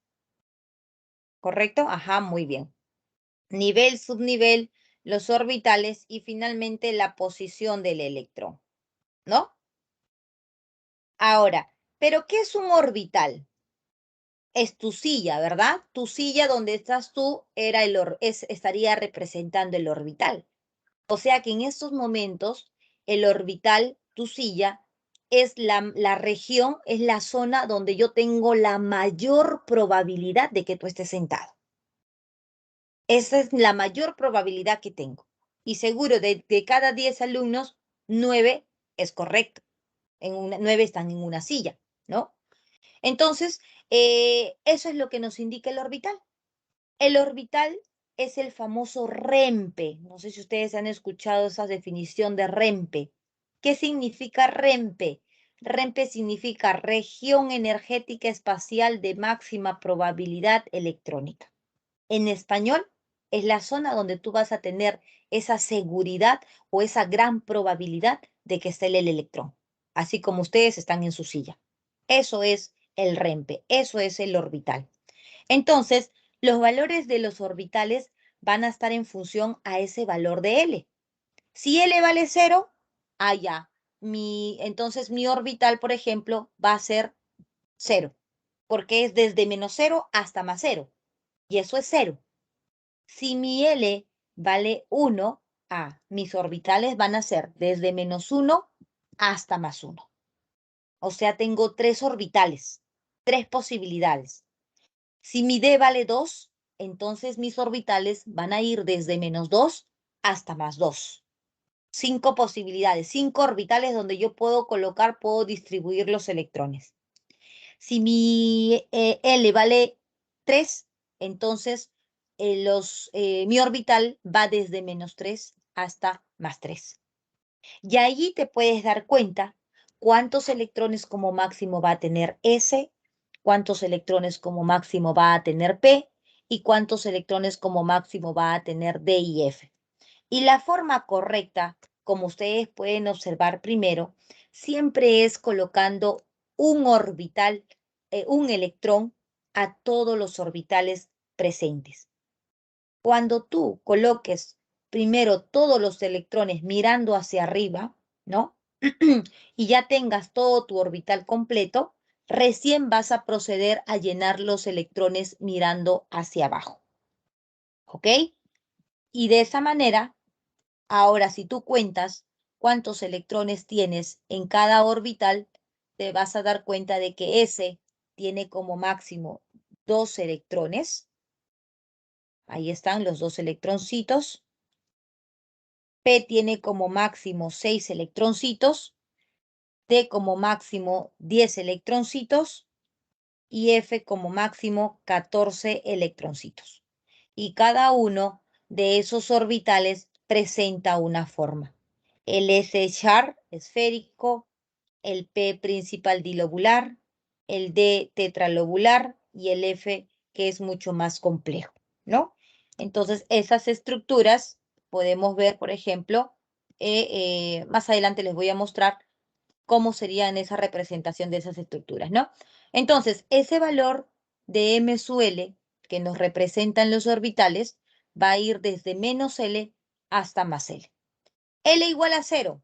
¿Correcto? Ajá, muy bien. Nivel, subnivel, los orbitales y finalmente la posición del electrón, ¿no? Ahora, ¿pero qué es un orbital? Es tu silla, ¿verdad? Tu silla donde estás tú estaría representando el orbital. O sea que en estos momentos el orbital, tu silla, es la región, es la zona donde yo tengo la mayor probabilidad de que tú estés sentado. Esa es la mayor probabilidad que tengo. Y seguro de cada 10 alumnos, 9 es correcto. 9 están en una silla, ¿no? Entonces, eso es lo que nos indica el orbital. El orbital es el famoso REMPE. No sé si ustedes han escuchado esa definición de REMPE. ¿Qué significa REMPE? REMPE significa región energética espacial de máxima probabilidad electrónica. En español, es la zona donde tú vas a tener esa seguridad o esa gran probabilidad de que esté el electrón, así como ustedes están en su silla. Eso es el REMPE, eso es el orbital. Entonces, los valores de los orbitales van a estar en función a ese valor de L. Si L vale 0, ya. Entonces mi orbital, por ejemplo, va a ser 0, porque es desde menos 0 hasta más 0, y eso es 0. Si mi L vale 1, mis orbitales van a ser desde menos 1 hasta más 1. O sea, tengo 3 orbitales, 3 posibilidades. Si mi D vale 2, entonces mis orbitales van a ir desde menos 2 hasta más 2. 5 posibilidades, 5 orbitales donde yo puedo distribuir los electrones. Si mi L vale 3, entonces mi orbital va desde menos 3 hasta más 3. Y allí te puedes dar cuenta cuántos electrones como máximo va a tener S, cuántos electrones como máximo va a tener P y cuántos electrones como máximo va a tener D y F. Y la forma correcta, como ustedes pueden observar primero, siempre es colocando un orbital, un electrón a todos los orbitales presentes. Cuando tú coloques primero todos los electrones mirando hacia arriba, ¿no? Y ya tengas todo tu orbital completo, recién vas a proceder a llenar los electrones mirando hacia abajo. ¿Ok? Y de esa manera, ahora si tú cuentas cuántos electrones tienes en cada orbital, te vas a dar cuenta de que S tiene como máximo 2 electrones. Ahí están los 2 electroncitos. P tiene como máximo 6 electroncitos, D como máximo 10 electroncitos y F como máximo 14 electroncitos. Y cada uno de esos orbitales presenta una forma. El S char esférico, el P principal dilobular, el D tetralobular y el F que es mucho más complejo, ¿no? Entonces, esas estructuras podemos ver, por ejemplo, más adelante les voy a mostrar cómo serían esa representación de esas estructuras, ¿no? Entonces, ese valor de M sub L que nos representan los orbitales va a ir desde menos L hasta más L. L igual a 0,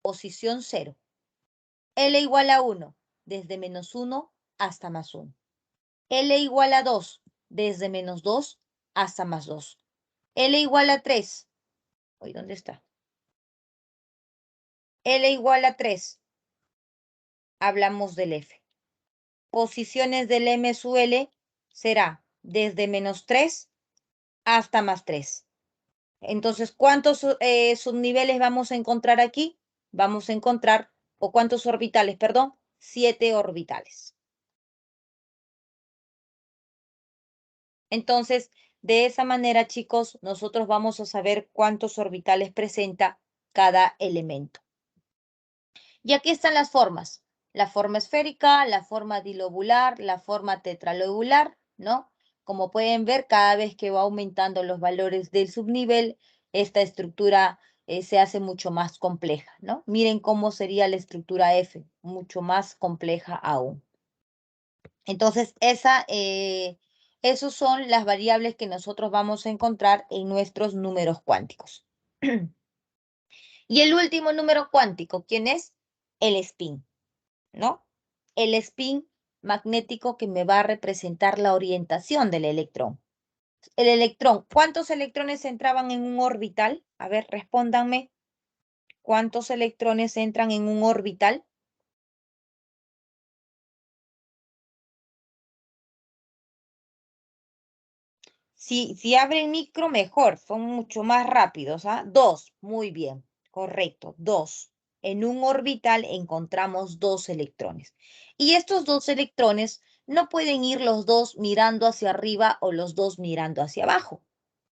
posición 0. L igual a 1, desde menos 1 hasta más 1. L igual a 2, desde menos 2 hasta más 2. L igual a 3. ¿Dónde está? L igual a 3. Hablamos del F. Posiciones del M sub L será desde menos 3 hasta más 3. Entonces, ¿cuántos subniveles vamos a encontrar aquí? Vamos a encontrar, o cuántos orbitales, perdón, 7 orbitales. Entonces, de esa manera, chicos, nosotros vamos a saber cuántos orbitales presenta cada elemento. Y aquí están las formas. La forma esférica, la forma dilobular, la forma tetralobular, ¿no? Como pueden ver, cada vez que va aumentando los valores del subnivel, esta estructura se hace mucho más compleja, ¿no? Miren cómo sería la estructura F, mucho más compleja aún. Entonces, esos son las variables que nosotros vamos a encontrar en nuestros números cuánticos. Y el último número cuántico, ¿quién es? El spin, ¿no? El spin magnético que me va a representar la orientación del electrón. El electrón, ¿cuántos electrones entraban en un orbital? A ver, respóndanme. ¿Cuántos electrones entran en un orbital? Si abren micro, mejor, son mucho más rápidos, ¿ah? 2, muy bien, correcto, 2. En un orbital encontramos 2 electrones. Y estos 2 electrones no pueden ir los dos mirando hacia arriba o los dos mirando hacia abajo,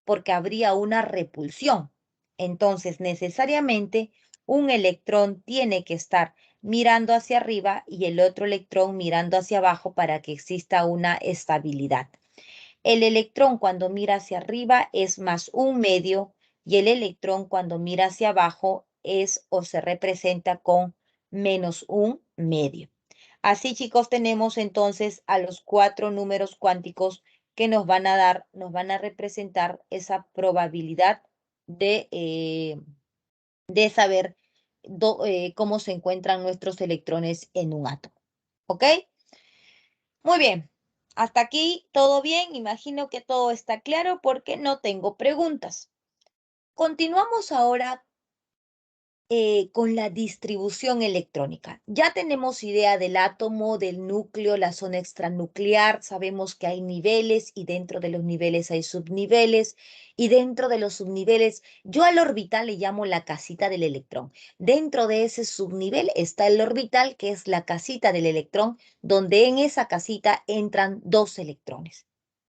porque habría una repulsión. Entonces, necesariamente, un electrón tiene que estar mirando hacia arriba y el otro electrón mirando hacia abajo para que exista una estabilidad. El electrón cuando mira hacia arriba es más un medio y el electrón cuando mira hacia abajo es o se representa con menos un medio. Así, chicos, tenemos entonces a los 4 números cuánticos que nos van a dar, nos van a representar esa probabilidad de saber cómo se encuentran nuestros electrones en un átomo. ¿Ok? Muy bien. Hasta aquí todo bien. Imagino que todo está claro porque no tengo preguntas. Continuamos ahora con la distribución electrónica. Ya tenemos idea del átomo, del núcleo, la zona extranuclear, sabemos que hay niveles y dentro de los niveles hay subniveles y dentro de los subniveles yo al orbital le llamo la casita del electrón. Dentro de ese subnivel está el orbital que es la casita del electrón donde en esa casita entran 2 electrones,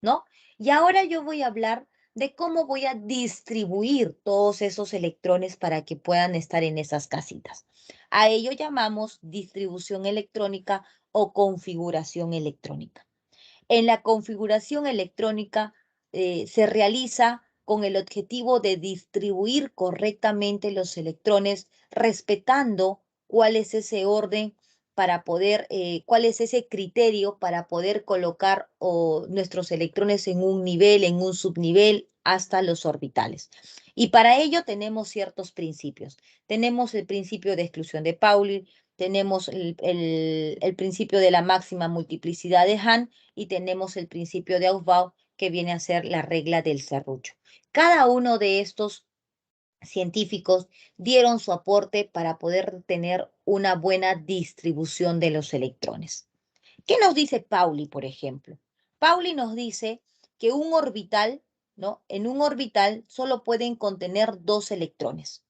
¿no? Y ahora yo voy a hablar de cómo voy a distribuir todos esos electrones para que puedan estar en esas casitas. A ello llamamos distribución electrónica o configuración electrónica. En la configuración electrónica se realiza con el objetivo de distribuir correctamente los electrones respetando cuál es ese orden para poder, cuál es ese criterio para poder colocar nuestros electrones en un nivel, en un subnivel, hasta los orbitales. Y para ello tenemos ciertos principios. Tenemos el principio de exclusión de Pauli, tenemos el principio de la máxima multiplicidad de Hahn y tenemos el principio de Aufbau, que viene a ser la regla del serrucho. Cada uno de estos científicos dieron su aporte para poder tener una buena distribución de los electrones. ¿Qué nos dice Pauli, por ejemplo? Pauli nos dice que un orbital, ¿no? En un orbital solo pueden contener 2 electrones.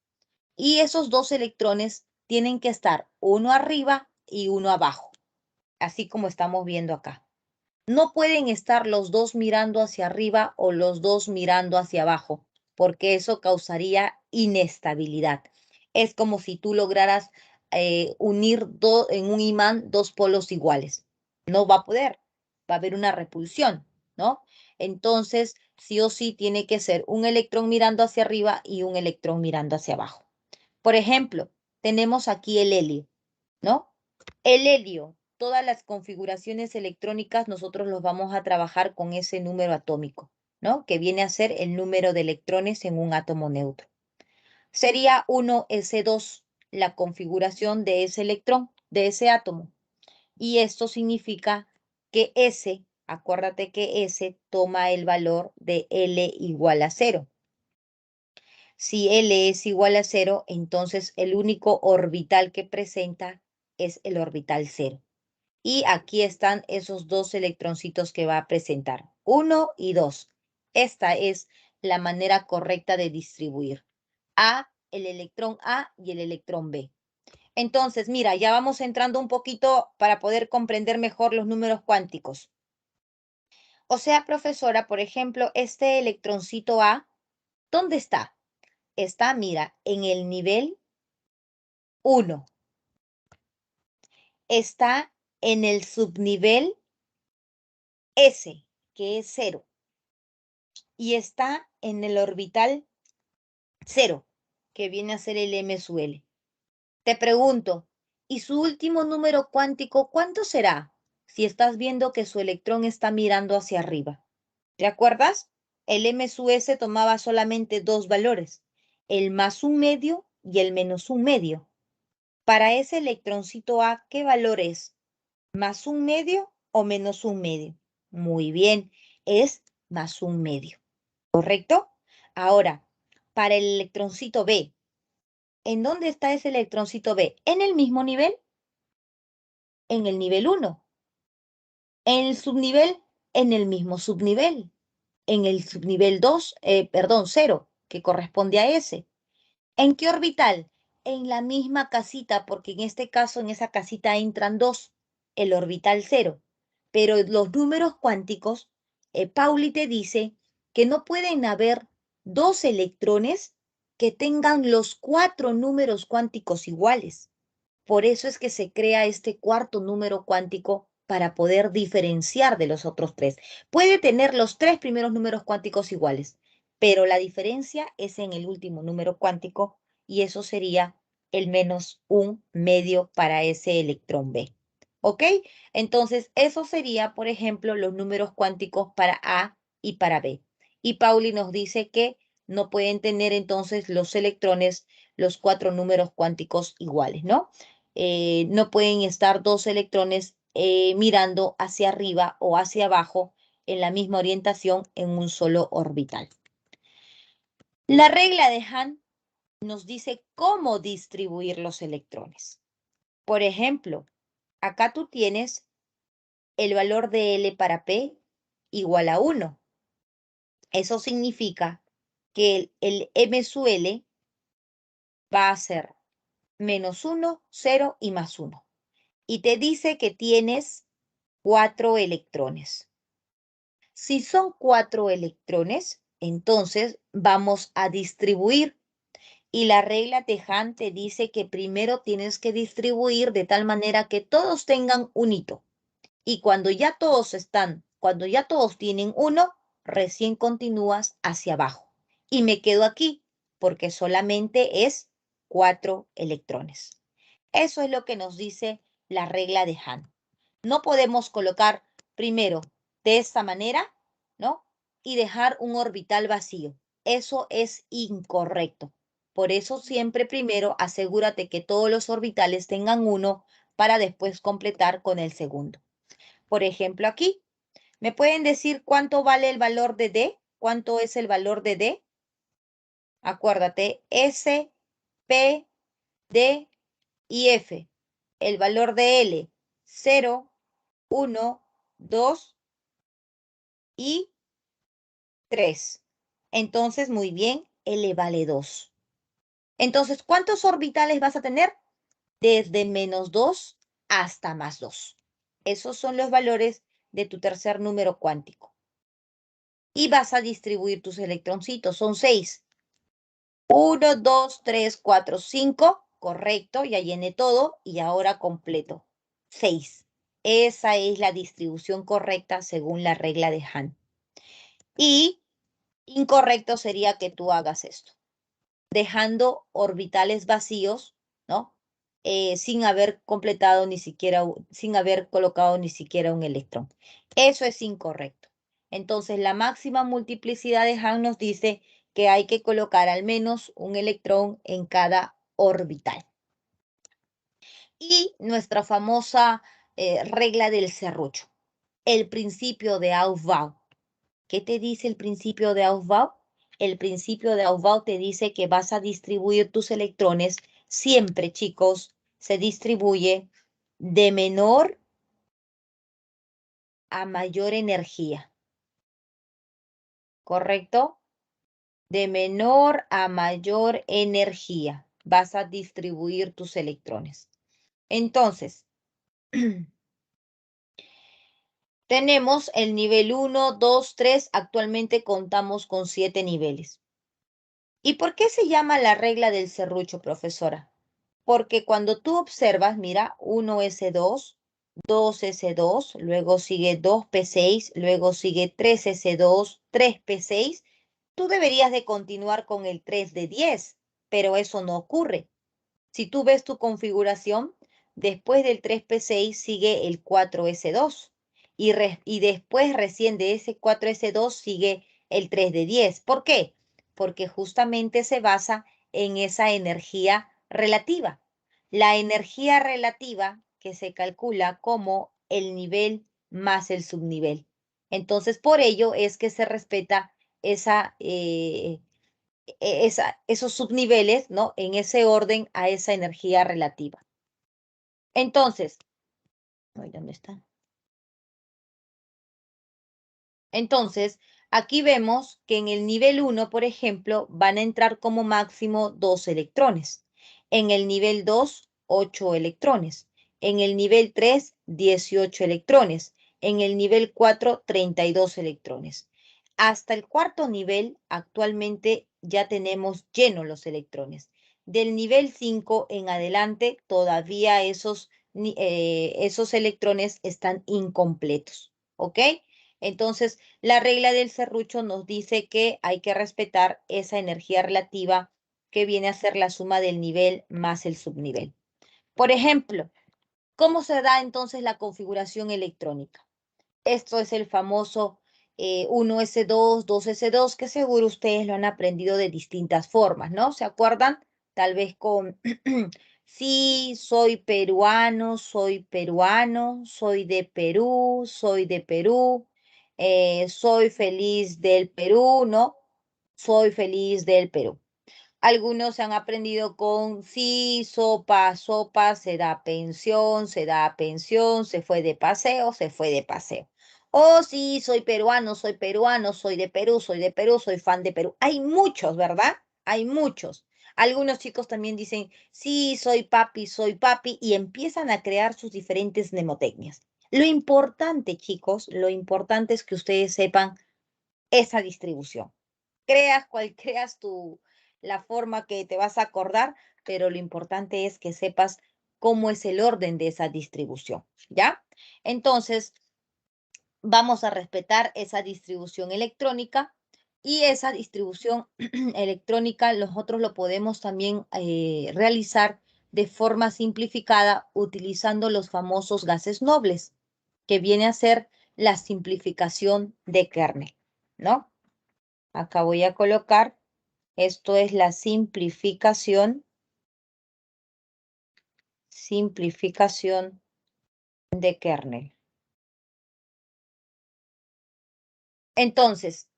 Y esos 2 electrones tienen que estar uno arriba y uno abajo, así como estamos viendo acá. No pueden estar los dos mirando hacia arriba o los dos mirando hacia abajo, porque eso causaría inestabilidad. Es como si tú lograras unir en un imán 2 polos iguales. No va a poder, va a haber una repulsión, ¿no? Entonces, sí o sí tiene que ser un electrón mirando hacia arriba y un electrón mirando hacia abajo. Por ejemplo, tenemos aquí el helio, ¿no? El helio, todas las configuraciones electrónicas nosotros los vamos a trabajar con ese número atómico, ¿no? Que viene a ser el número de electrones en un átomo neutro. Sería 1s2 la configuración de ese electrón, de ese átomo. Y esto significa que S, acuérdate que S toma el valor de L igual a 0. Si L es igual a 0, entonces el único orbital que presenta es el orbital 0. Y aquí están esos 2 electroncitos que va a presentar, 1 y 2. Esta es la manera correcta de distribuir. El electrón A y el electrón B. Entonces, mira, ya vamos entrando un poquito para poder comprender mejor los números cuánticos. O sea, profesora, por ejemplo, este electroncito A, ¿dónde está? Está, mira, en el nivel 1. Está en el subnivel S, que es 0. Y está en el orbital 0, que viene a ser el M su L. Te pregunto, ¿y su último número cuántico cuánto será? Si estás viendo que su electrón está mirando hacia arriba. ¿Te acuerdas? El M su S tomaba solamente dos valores, el más un medio y el menos un medio. Para ese electroncito A, ¿qué valor es? ¿Más un medio o menos un medio? Muy bien, es más un medio, ¿correcto? Ahora, para el electroncito B, ¿en dónde está ese electroncito B? ¿En el mismo nivel? En el nivel 1. ¿En el subnivel? En el mismo subnivel. En el subnivel 2, perdón, 0, que corresponde a ese. ¿En qué orbital? En la misma casita, porque en este caso, en esa casita entran dos, el orbital 0. Pero los números cuánticos, Pauli te dice que no pueden haber dos electrones que tengan los cuatro números cuánticos iguales. Por eso es que se crea este cuarto número cuántico para poder diferenciar de los otros tres. Puede tener los tres primeros números cuánticos iguales, pero la diferencia es en el último número cuántico y eso sería el menos un medio para ese electrón B. ¿Ok? Entonces, eso sería, por ejemplo, los números cuánticos para A y para B. Y Pauli nos dice que no pueden tener entonces los electrones los cuatro números cuánticos iguales, ¿no? No pueden estar dos electrones mirando hacia arriba o hacia abajo en la misma orientación en un solo orbital. La regla de Hahn nos dice cómo distribuir los electrones. Por ejemplo, acá tú tienes el valor de L para P igual a 1. Eso significa que el M su L va a ser menos 1, 0 y más 1. Y te dice que tienes 4 electrones. Si son 4 electrones, entonces vamos a distribuir. Y la regla de Hahn te dice que primero tienes que distribuir de tal manera que todos tengan un hito. Y cuando ya todos tienen uno, recién continúas hacia abajo. Y me quedo aquí porque solamente es 4 electrones. Eso es lo que nos dice la regla de Hahn. No podemos colocar primero de esta manera, ¿no? Y dejar un orbital vacío. Eso es incorrecto. Por eso siempre primero asegúrate que todos los orbitales tengan uno para después completar con el segundo. Por ejemplo, aquí, ¿me pueden decir cuánto vale el valor de D? ¿Cuánto es el valor de D? Acuérdate, S, P, D y F. El valor de L, 0, 1, 2 y 3. Entonces, muy bien, L vale 2. Entonces, ¿cuántos orbitales vas a tener? Desde menos 2 hasta más 2. Esos son los valores de tu tercer número cuántico. Y vas a distribuir tus electroncitos. Son 6. 1, 2, 3, 4, 5. Correcto, ya llené todo y ahora completo. 6. Esa es la distribución correcta según la regla de Hahn. Y incorrecto sería que tú hagas esto, dejando orbitales vacíos, ¿no? Sin haber completado ni siquiera, sin haber colocado ni siquiera un electrón. Eso es incorrecto. Entonces, la máxima multiplicidad de Hahn nos dice que hay que colocar al menos un electrón en cada orbital. Y nuestra famosa regla del serrucho, el principio de Aufbau. ¿Qué te dice el principio de Aufbau? El principio de Aufbau te dice que vas a distribuir tus electrones siempre, chicos, se distribuye de menor a mayor energía. ¿Correcto? De menor a mayor energía. vas a distribuir tus electrones. Entonces, tenemos el nivel 1, 2, 3. Actualmente contamos con 7 niveles. ¿Y por qué se llama la regla del serrucho, profesora? Porque cuando tú observas, mira, 1s2, 2s2, luego sigue 2p6, luego sigue 3s2, 3p6, tú deberías de continuar con el 3 de 10, pero eso no ocurre. Si tú ves tu configuración, después del 3p6 sigue el 4s2 y después recién de ese 4s2 sigue el 3 de 10. ¿Por qué? Porque justamente se basa en esa energía relativa. La energía relativa que se calcula como el nivel más el subnivel. Entonces, por ello es que se respeta esa esos subniveles, ¿no? En ese orden a esa energía relativa. Entonces, ¿dónde está? Entonces, aquí vemos que en el nivel 1, por ejemplo, van a entrar como máximo 2 electrones. En el nivel 2, 8 electrones. En el nivel 3, 18 electrones. En el nivel 4, 32 electrones. Hasta el cuarto nivel, actualmente ya tenemos llenos los electrones. Del nivel 5 en adelante, todavía esos electrones están incompletos. ¿Ok? Entonces, la regla del serrucho nos dice que hay que respetar esa energía relativa que viene a ser la suma del nivel más el subnivel. Por ejemplo, ¿cómo se da entonces la configuración electrónica? Esto es el famoso 1s2, 2s2, que seguro ustedes lo han aprendido de distintas formas, ¿no? ¿Se acuerdan? Tal vez con sí, soy peruano, soy de Perú, soy feliz del Perú, ¿no? Soy feliz del Perú. Algunos se han aprendido con sí, sopa, sopa, se da pensión, se fue de paseo, se fue de paseo. Oh, sí, soy peruano, soy de Perú, soy fan de Perú. Hay muchos, ¿verdad? Hay muchos. Algunos chicos también dicen, sí, soy papi, y empiezan a crear sus diferentes mnemotecnias. Lo importante, chicos, lo importante es que ustedes sepan esa distribución. Creas cual creas la forma que te vas a acordar, pero lo importante es que sepas cómo es el orden de esa distribución, ¿ya? Entonces, vamos a respetar esa distribución electrónica y esa distribución electrónica nosotros lo podemos también realizar de forma simplificada utilizando los famosos gases nobles, que viene a ser la simplificación de kernel, ¿no? Acá voy a colocar, esto es la simplificación de kernel. Entonces,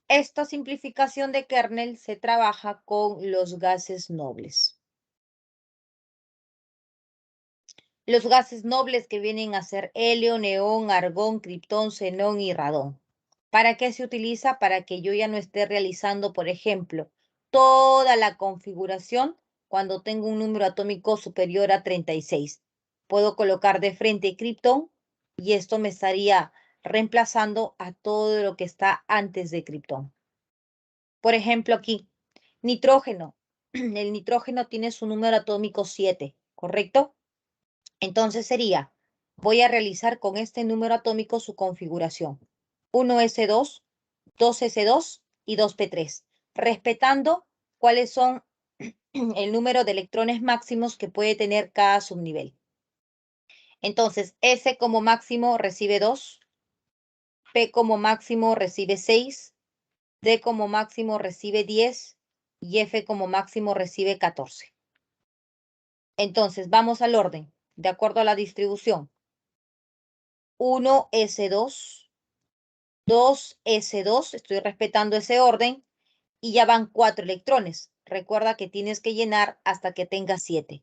esta simplificación de kernel se trabaja con los gases nobles. Los gases nobles que vienen a ser helio, neón, argón, criptón, xenón y radón. ¿Para qué se utiliza? Para que yo ya no esté realizando, por ejemplo, toda la configuración cuando tengo un número atómico superior a 36. Puedo colocar de frente criptón y esto me estaría reemplazando a todo lo que está antes de criptón. Por ejemplo, aquí, nitrógeno. El nitrógeno tiene su número atómico 7, ¿correcto? Entonces sería, voy a realizar con este número atómico su configuración. 1s2, 2s2 y 2p3, respetando cuáles son el número de electrones máximos que puede tener cada subnivel. Entonces, S como máximo recibe 2, P como máximo recibe 6, D como máximo recibe 10 y F como máximo recibe 14. Entonces, vamos al orden, de acuerdo a la distribución. 1s2, 2s2, estoy respetando ese orden, y ya van 4 electrones. Recuerda que tienes que llenar hasta que tengas 7.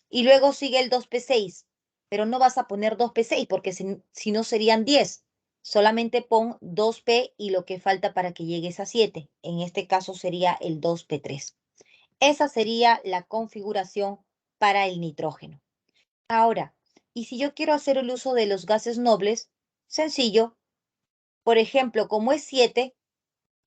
Y luego sigue el 2p6, pero no vas a poner 2p6 porque si no serían 10. Solamente pon 2p y lo que falta para que llegues a 7. En este caso sería el 2p3. Esa sería la configuración para el nitrógeno. Ahora, y si yo quiero hacer el uso de los gases nobles, sencillo. Por ejemplo, como es 7,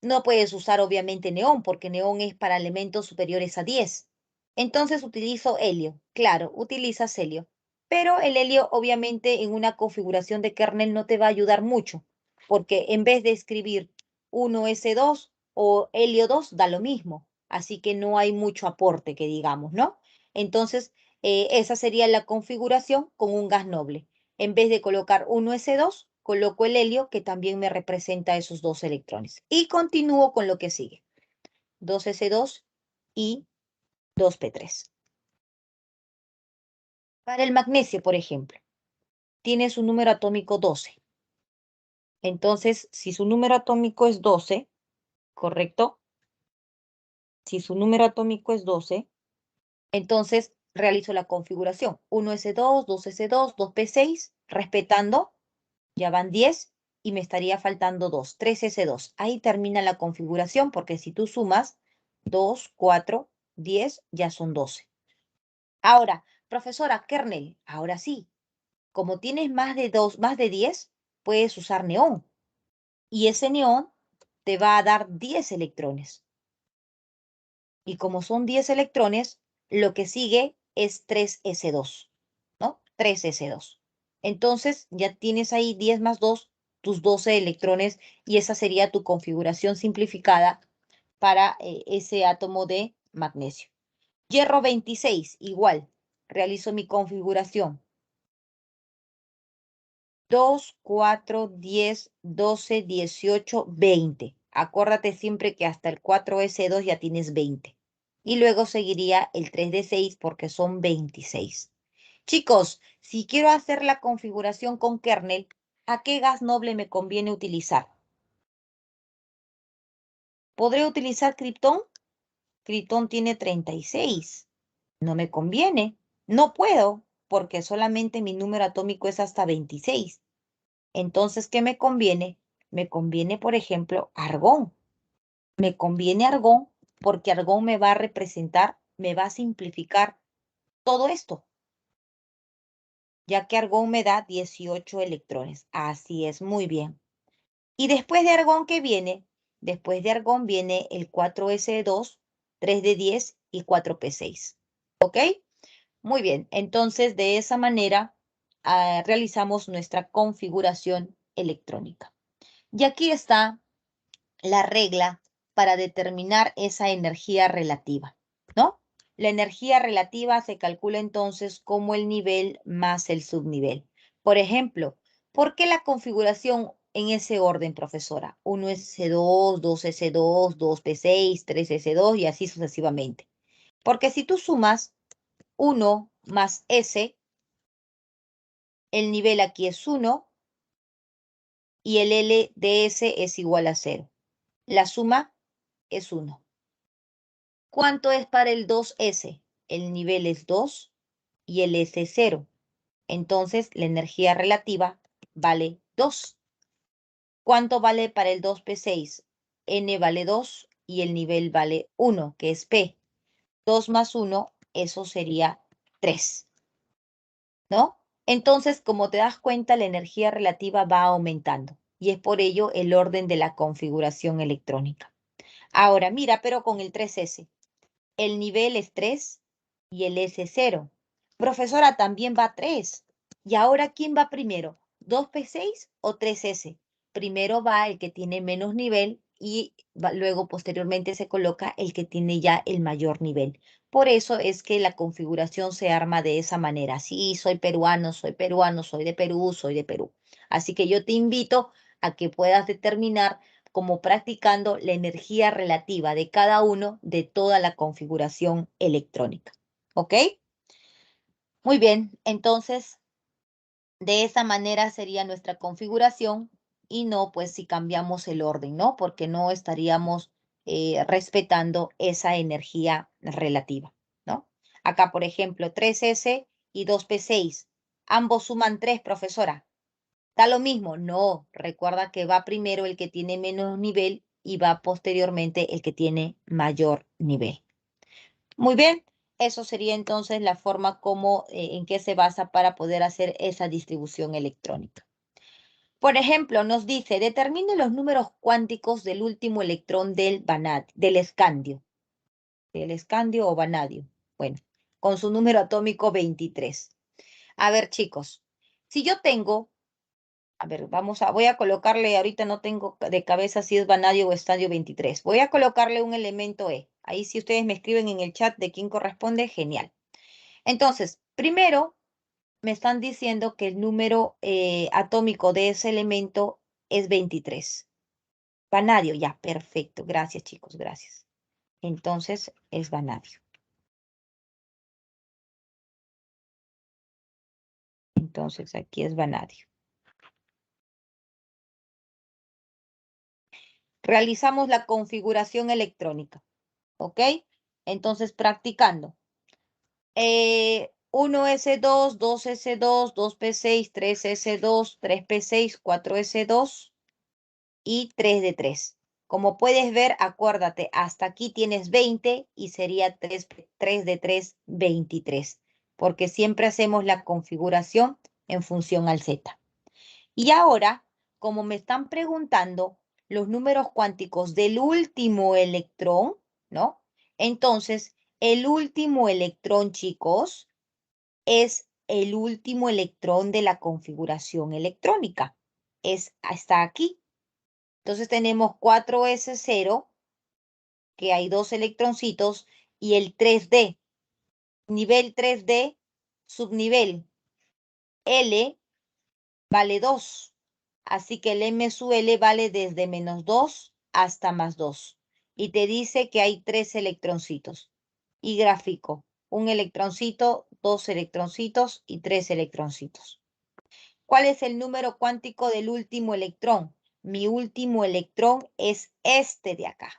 no puedes usar obviamente neón, porque neón es para elementos superiores a 10. Entonces utilizo helio. Claro, utilizas helio. Pero el helio obviamente en una configuración de kernel no te va a ayudar mucho, porque en vez de escribir 1s2 o helio 2 da lo mismo. Así que no hay mucho aporte que digamos, ¿no? Entonces, esa sería la configuración con un gas noble. En vez de colocar 1s2, coloco el helio que también me representa esos dos electrones. Y continúo con lo que sigue. 2s2 y 2p3. Para el magnesio, por ejemplo, tiene su número atómico 12. Entonces, si su número atómico es 12, ¿correcto? Si su número atómico es 12, entonces realizo la configuración. 1s2, 2s2, 2p6, respetando, ya van 10 y me estaría faltando 2, 3s2. Ahí termina la configuración porque si tú sumas 2, 4, 10, ya son 12. Ahora, profesora kernel, ahora sí, como tienes más de 10, puedes usar neón. Y ese neón te va a dar 10 electrones. Y como son 10 electrones, lo que sigue es 3s2, ¿no? 3s2. Entonces ya tienes ahí 10 más 2, tus 12 electrones, y esa sería tu configuración simplificada para ese átomo de magnesio. Hierro 26, igual, realizo mi configuración. 2, 4, 10, 12, 18, 20. Acuérdate siempre que hasta el 4s2 ya tienes 20. Y luego seguiría el 3d6 porque son 26. Chicos, si quiero hacer la configuración con kernel, ¿a qué gas noble me conviene utilizar? ¿Podré utilizar criptón? Criptón tiene 36. No me conviene. No puedo porque solamente mi número atómico es hasta 26. Entonces, ¿qué me conviene? Me conviene, por ejemplo, argón. Me conviene argón porque argón me va a representar, me va a simplificar todo esto, ya que argón me da 18 electrones. Así es, muy bien. Y después de argón, ¿qué viene? Después de argón viene el 4s2, 3d10 y 4p6. ¿Ok? Muy bien. Entonces, de esa manera, realizamos nuestra configuración electrónica. Y aquí está la regla para determinar esa energía relativa, ¿no? La energía relativa se calcula entonces como el nivel más el subnivel. Por ejemplo, ¿por qué la configuración en ese orden, profesora? 1s2, 2s2, 2p6, 3s2 y así sucesivamente. Porque si tú sumas 1 más s, el nivel aquí es 1 y el L de S es igual a 0. La suma es 1. ¿Cuánto es para el 2s? El nivel es 2 y el S es 0. Entonces, la energía relativa vale 2. ¿Cuánto vale para el 2p6? N vale 2 y el nivel vale 1, que es P. 2 más 1, eso sería 3, ¿no? Entonces, como te das cuenta, la energía relativa va aumentando y es por ello el orden de la configuración electrónica. Ahora, mira, pero con el 3s. El nivel es 3 y el S es 0. Profesora, también va 3. ¿Y ahora quién va primero? ¿2p6 o 3s? Primero va el que tiene menos nivel y luego posteriormente se coloca el que tiene ya el mayor nivel. Por eso es que la configuración se arma de esa manera. Sí, soy peruano, soy peruano, soy de Perú, soy de Perú. Así que yo te invito a que puedas determinar como practicando la energía relativa de cada uno de toda la configuración electrónica. ¿Ok? Muy bien, entonces de esa manera sería nuestra configuración y no pues si cambiamos el orden, ¿no? Porque no estaríamos respetando esa energía relativa, ¿no? Acá, por ejemplo, 3s y 2p6. Ambos suman 3, profesora. ¿Da lo mismo? No, recuerda que va primero el que tiene menos nivel y va posteriormente el que tiene mayor nivel. Muy bien, eso sería entonces la forma como, en que se basa para poder hacer esa distribución electrónica. Por ejemplo, nos dice, determine los números cuánticos del último electrón del escandio o vanadio. Bueno, con su número atómico 23. A ver, chicos, si yo tengo, a ver, voy a colocarle, ahorita no tengo de cabeza si es vanadio o estadio 23. Voy a colocarle un elemento E. Ahí si ustedes me escriben en el chat de quién corresponde, genial. Entonces, primero me están diciendo que el número atómico de ese elemento es 23. Vanadio, ya, perfecto. Gracias, chicos, gracias. Entonces, es vanadio. Entonces, aquí es vanadio. Realizamos la configuración electrónica, ¿ok? Entonces, practicando. 1S2, 2S2, 2P6, 3S2, 3P6, 4S2 y 3 de 3. Como puedes ver, acuérdate, hasta aquí tienes 20 y sería 3 de 3, 23, porque siempre hacemos la configuración en función al Z. Y ahora, como me están preguntando los números cuánticos del último electrón, ¿no? Entonces, el último electrón, chicos, es el último electrón de la configuración electrónica. Está aquí. Entonces tenemos 4S0, que hay 2 electroncitos, y el 3D, nivel 3D, subnivel L vale 2. Así que el M sub L vale desde -2 hasta +2. Y te dice que hay 3 electroncitos. Y gráfico, un electroncito, 2 electroncitos y 3 electroncitos. ¿Cuál es el número cuántico del último electrón? Mi último electrón es este de acá,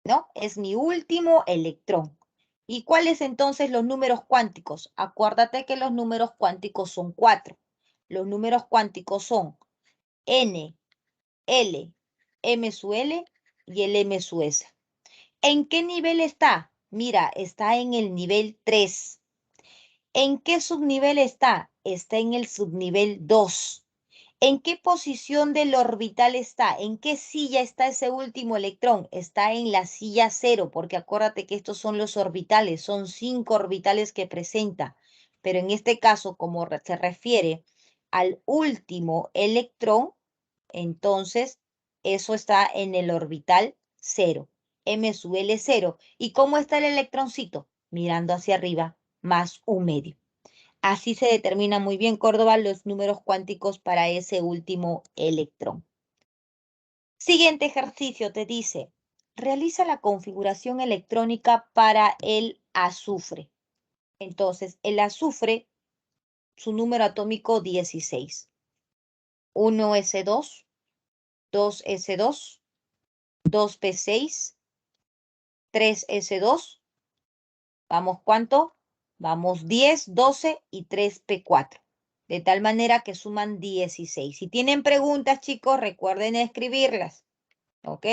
¿no? Es mi último electrón. ¿Y cuáles entonces los números cuánticos? Acuérdate que los números cuánticos son 4. Los números cuánticos son N, L, M sub L y el M sub S. ¿En qué nivel está? Mira, está en el nivel 3. ¿En qué subnivel está? Está en el subnivel 2. ¿En qué posición del orbital está? ¿En qué silla está ese último electrón? Está en la silla 0, porque acuérdate que estos son los orbitales, son 5 orbitales que presenta. Pero en este caso, como se refiere al último electrón, entonces eso está en el orbital 0, M sub L 0. ¿Y cómo está el electroncito? Mirando hacia arriba, más un medio. Así se determina muy bien, Córdoba, los números cuánticos para ese último electrón. Siguiente ejercicio te dice, realiza la configuración electrónica para el azufre. Entonces, el azufre, su número atómico 16. 1S2, 2S2, 2P6, 3S2. ¿Vamos cuánto? Vamos 10, 12 y 3P4. De tal manera que suman 16. Si tienen preguntas, chicos, recuerden escribirlas. ¿Ok?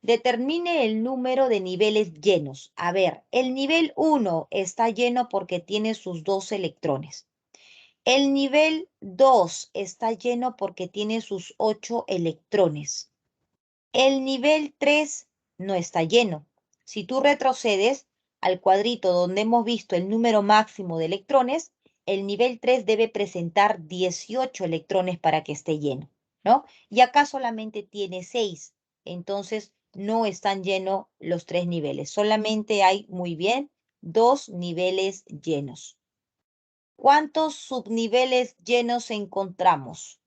Determine el número de niveles llenos. A ver, el nivel 1 está lleno porque tiene sus 2 electrones. El nivel 2 está lleno porque tiene sus 8 electrones. El nivel 3 no está lleno. Si tú retrocedes al cuadrito donde hemos visto el número máximo de electrones, el nivel 3 debe presentar 18 electrones para que esté lleno, ¿no? Y acá solamente tiene 6, entonces no están llenos los 3 niveles. Solamente hay, muy bien, 2 niveles llenos. ¿Cuántos subniveles llenos encontramos?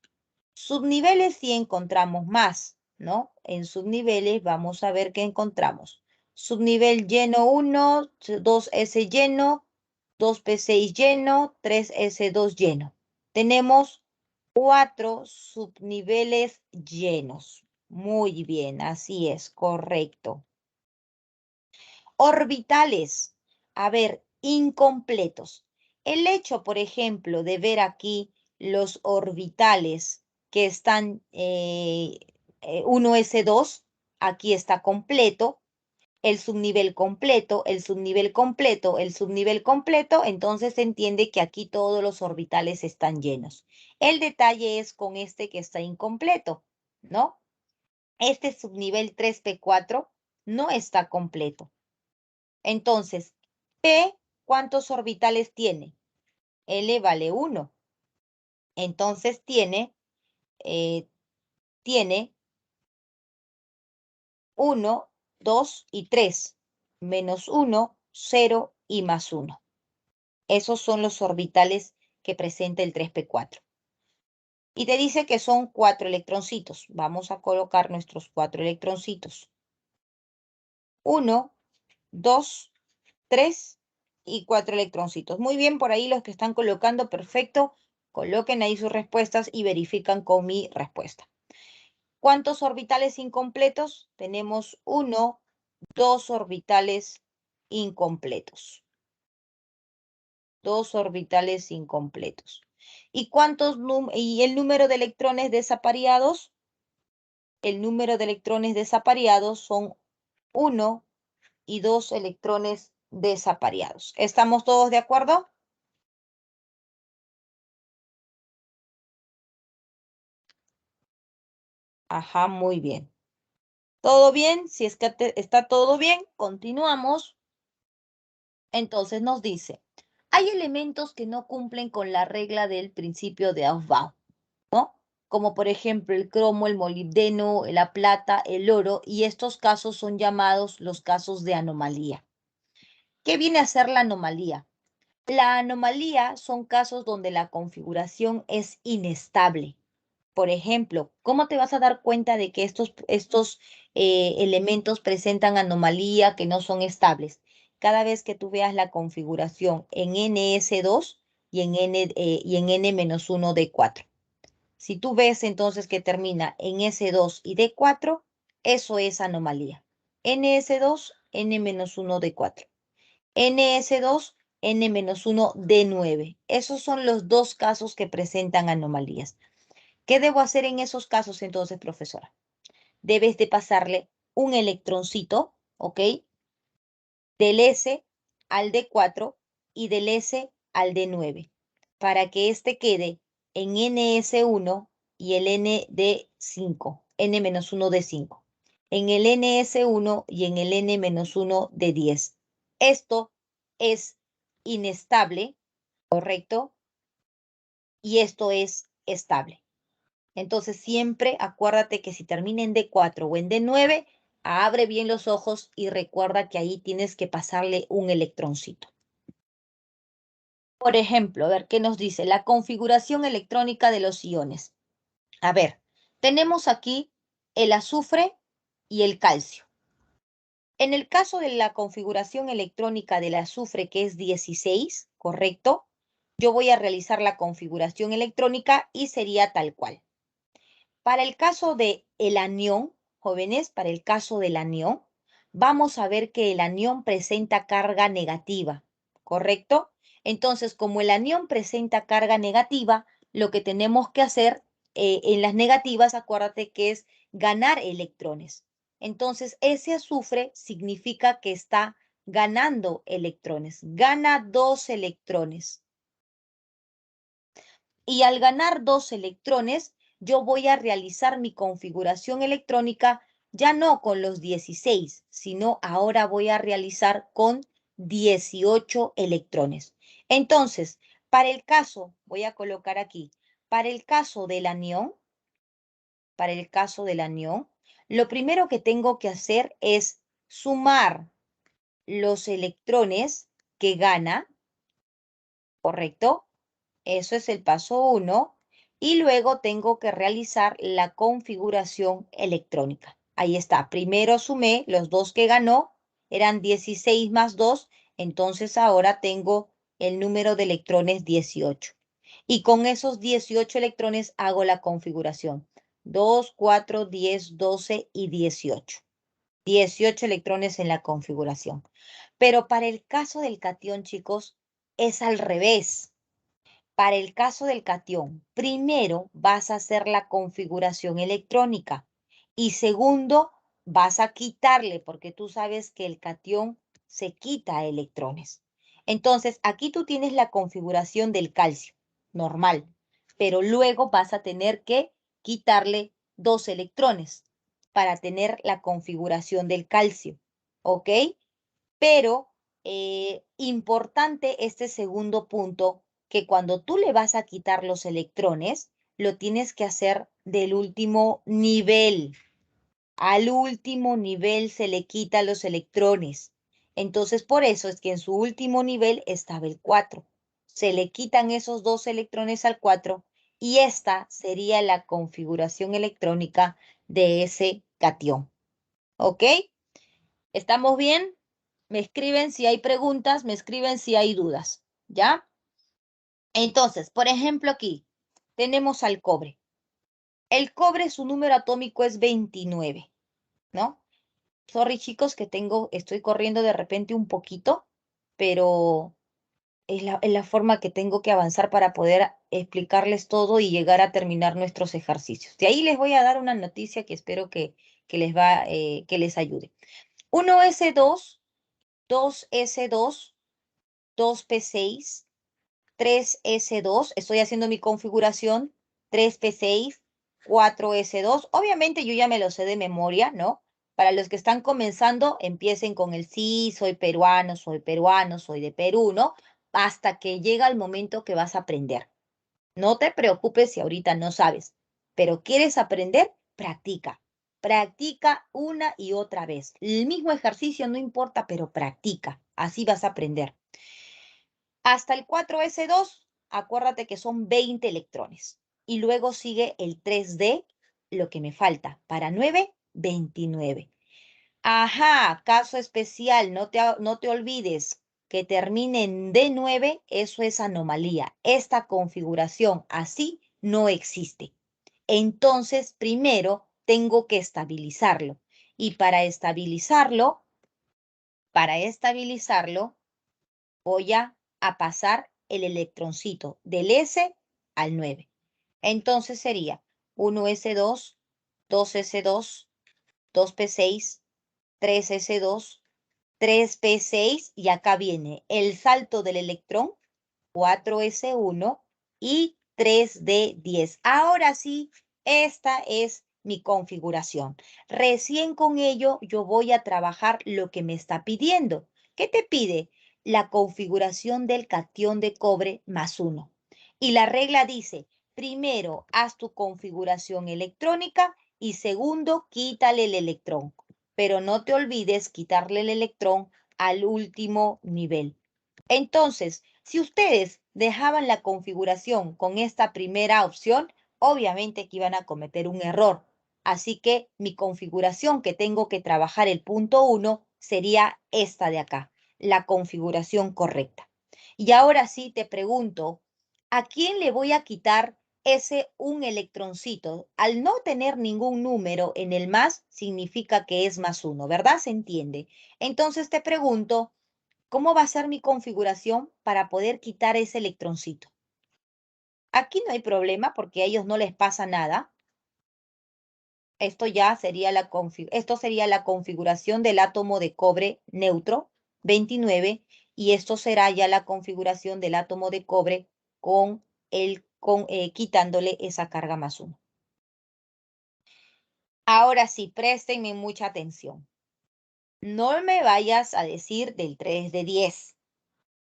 Subniveles sí encontramos más, ¿no? En subniveles vamos a ver qué encontramos. Subnivel lleno 1, 2S lleno, 2P6 lleno, 3S2 lleno. Tenemos 4 subniveles llenos. Muy bien, así es, correcto. Orbitales, a ver, incompletos. El hecho, por ejemplo, de ver aquí los orbitales que están 1S2, aquí está completo. el subnivel completo, el subnivel completo, el subnivel completo, entonces se entiende que aquí todos los orbitales están llenos. El detalle es con este que está incompleto, ¿no? Este subnivel 3p4 no está completo. Entonces, P, ¿cuántos orbitales tiene? L vale 1. Entonces tiene 1, 2 y 3. Menos 1, 0 y más 1. Esos son los orbitales que presenta el 3p4. Y te dice que son 4 electroncitos. Vamos a colocar nuestros 4 electroncitos. 1, 2, 3 y 4 electroncitos. Muy bien, por ahí los que están colocando, perfecto. Coloquen ahí sus respuestas y verifican con mi respuesta. ¿Cuántos orbitales incompletos? Tenemos 1, 2 orbitales incompletos. 2 orbitales incompletos. ¿Y el número de electrones desapareados? El número de electrones desapareados son 1 y 2 electrones desapareados. ¿Estamos todos de acuerdo? Ajá, muy bien. ¿Todo bien? Si es que está todo bien, continuamos. Entonces nos dice, hay elementos que no cumplen con la regla del principio de Aufbau, ¿no? Como por ejemplo el cromo, el molibdeno, la plata, el oro, y estos casos son llamados los casos de anomalía. ¿Qué viene a ser la anomalía? La anomalía son casos donde la configuración es inestable. Por ejemplo, ¿cómo te vas a dar cuenta de que estos elementos presentan anomalía, que no son estables? Cada vez que tú veas la configuración en NS2 y en N-1D4. Si tú ves entonces que termina en S2 y D4, eso es anomalía. NS2, N-1D4. NS2, N-1D9. Esos son los dos casos que presentan anomalías. ¿Qué debo hacer en esos casos entonces, profesora? Debes de pasarle un electroncito, ¿ok? Del S al D4 y del S al D9, para que este quede en NS1 y el ND5, N-1D5, en el NS1 y en el N-1D10. Esto es inestable, ¿correcto? Y esto es estable. Entonces siempre acuérdate que si termina en D4 o en D9, abre bien los ojos y recuerda que ahí tienes que pasarle un electroncito. Por ejemplo, a ver qué nos dice la configuración electrónica de los iones. A ver, tenemos aquí el azufre y el calcio. En el caso de la configuración electrónica del azufre, que es 16, ¿correcto? Yo voy a realizar la configuración electrónica y sería tal cual. Para el caso de el anión, jóvenes, para el caso del anión, vamos a ver que el anión presenta carga negativa, ¿correcto? Entonces, como el anión presenta carga negativa, lo que tenemos que hacer en las negativas, acuérdate que es ganar electrones. Entonces, ese azufre significa que está ganando electrones, gana 2 electrones. Y al ganar 2 electrones, yo voy a realizar mi configuración electrónica ya no con los 16, sino ahora voy a realizar con 18 electrones. Entonces, para el caso, voy a colocar aquí, para el caso del anión, lo primero que tengo que hacer es sumar los electrones que gana, ¿correcto? Eso es el paso 1. Y luego tengo que realizar la configuración electrónica. Ahí está. Primero sumé los 2 que ganó. Eran 16 más 2. Entonces ahora tengo el número de electrones 18. Y con esos 18 electrones hago la configuración. 2, 4, 10, 12 y 18. 18 electrones en la configuración. Pero para el caso del catión, chicos, es al revés. Para el caso del catión, primero vas a hacer la configuración electrónica y segundo vas a quitarle, porque tú sabes que el catión se quita electrones. Entonces, aquí tú tienes la configuración del calcio, normal, pero luego vas a tener que quitarle 2 electrones para tener la configuración del calcio, ¿ok? Pero importante este segundo punto, que cuando tú le vas a quitar los electrones, lo tienes que hacer del último nivel. Al último nivel se le quita los electrones. Entonces, por eso es que en su último nivel estaba el 4. Se le quitan esos 2 electrones al 4 y esta sería la configuración electrónica de ese catión. ¿Ok? ¿Estamos bien? Me escriben si hay preguntas, me escriben si hay dudas. ¿Ya? Entonces, por ejemplo, aquí tenemos al cobre. El cobre, su número atómico es 29, ¿no? Sorry, chicos, que estoy corriendo de repente un poquito, pero es la forma que tengo que avanzar para poder explicarles todo y llegar a terminar nuestros ejercicios. De ahí les voy a dar una noticia que espero que les ayude. 1s2, 2s2, 2p6, 3s2, estoy haciendo mi configuración, 3p6, 4s2. Obviamente yo ya me lo sé de memoria, ¿no? Para los que están comenzando, empiecen con el sí, soy peruano, soy peruano, soy de Perú, ¿no? Hasta que llega el momento que vas a aprender. No te preocupes si ahorita no sabes, pero quieres aprender, practica. Practica una y otra vez. El mismo ejercicio no importa, pero practica. Así vas a aprender. Hasta el 4s2, acuérdate que son 20 electrones. Y luego sigue el 3d, lo que me falta. Para 9, 29. Ajá, caso especial, no te olvides que termine en D9, eso es anomalía. Esta configuración así no existe. Entonces, primero tengo que estabilizarlo. Y para estabilizarlo, voy a pasar el electroncito del S al 9. Entonces sería 1s2, 2s2, 2p6, 3s2, 3p6 y acá viene el salto del electrón, 4s1 y 3d10. Ahora sí, esta es mi configuración. Recién con ello yo voy a trabajar lo que me está pidiendo. ¿Qué te pide? La configuración del catión de cobre más 1. Y la regla dice, primero haz tu configuración electrónica y segundo, quítale el electrón. Pero no te olvides quitarle el electrón al último nivel. Entonces, si ustedes dejaban la configuración con esta primera opción, obviamente que iban a cometer un error. Así que mi configuración que tengo que trabajar el punto 1 sería esta de acá, la configuración correcta. Y ahora sí te pregunto, ¿a quién le voy a quitar ese un electroncito? Al no tener ningún número en el más, significa que es más 1, ¿verdad? ¿Se entiende? Entonces te pregunto, ¿cómo va a ser mi configuración para poder quitar ese electroncito? Aquí no hay problema porque a ellos no les pasa nada. Esto sería la configuración del átomo de cobre neutro, 29, y esto será ya la configuración del átomo de cobre quitándole esa carga más 1. Ahora sí, préstenme mucha atención. No me vayas a decir del 3 de 10.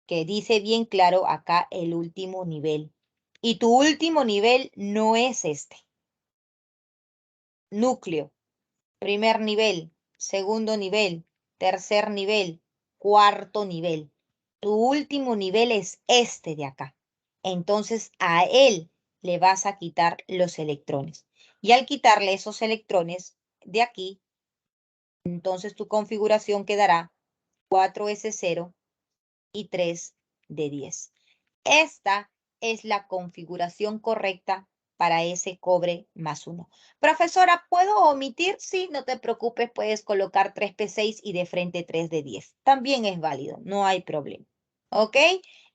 Que dice bien claro acá el último nivel. Y tu último nivel no es este. Núcleo, primer nivel, segundo nivel, tercer nivel, cuarto nivel. Tu último nivel es este de acá. Entonces a él le vas a quitar los electrones. Y al quitarle esos electrones de aquí, entonces tu configuración quedará 4s0 y 3 de 10. Esta es la configuración correcta para ese cobre más 1. Profesora, ¿puedo omitir? Sí, no te preocupes, puedes colocar 3p6 y de frente 3 de 10. También es válido, no hay problema. ¿Ok?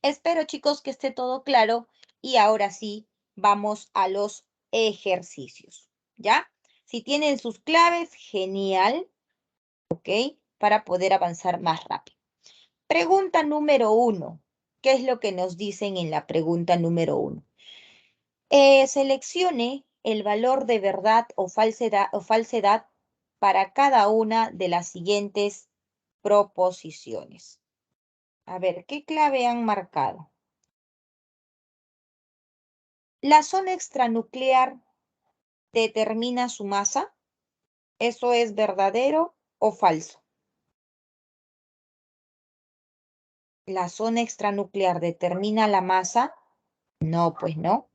Espero, chicos, que esté todo claro y ahora sí, vamos a los ejercicios. ¿Ya? Si tienen sus claves, genial, ¿ok? Para poder avanzar más rápido. Pregunta número 1. ¿Qué es lo que nos dicen en la pregunta número 1? Seleccione el valor de verdad o falsedad para cada una de las siguientes proposiciones. A ver, ¿qué clave han marcado? ¿La zona extranuclear determina su masa? ¿Eso es verdadero o falso? ¿La zona extranuclear determina la masa? No, pues no.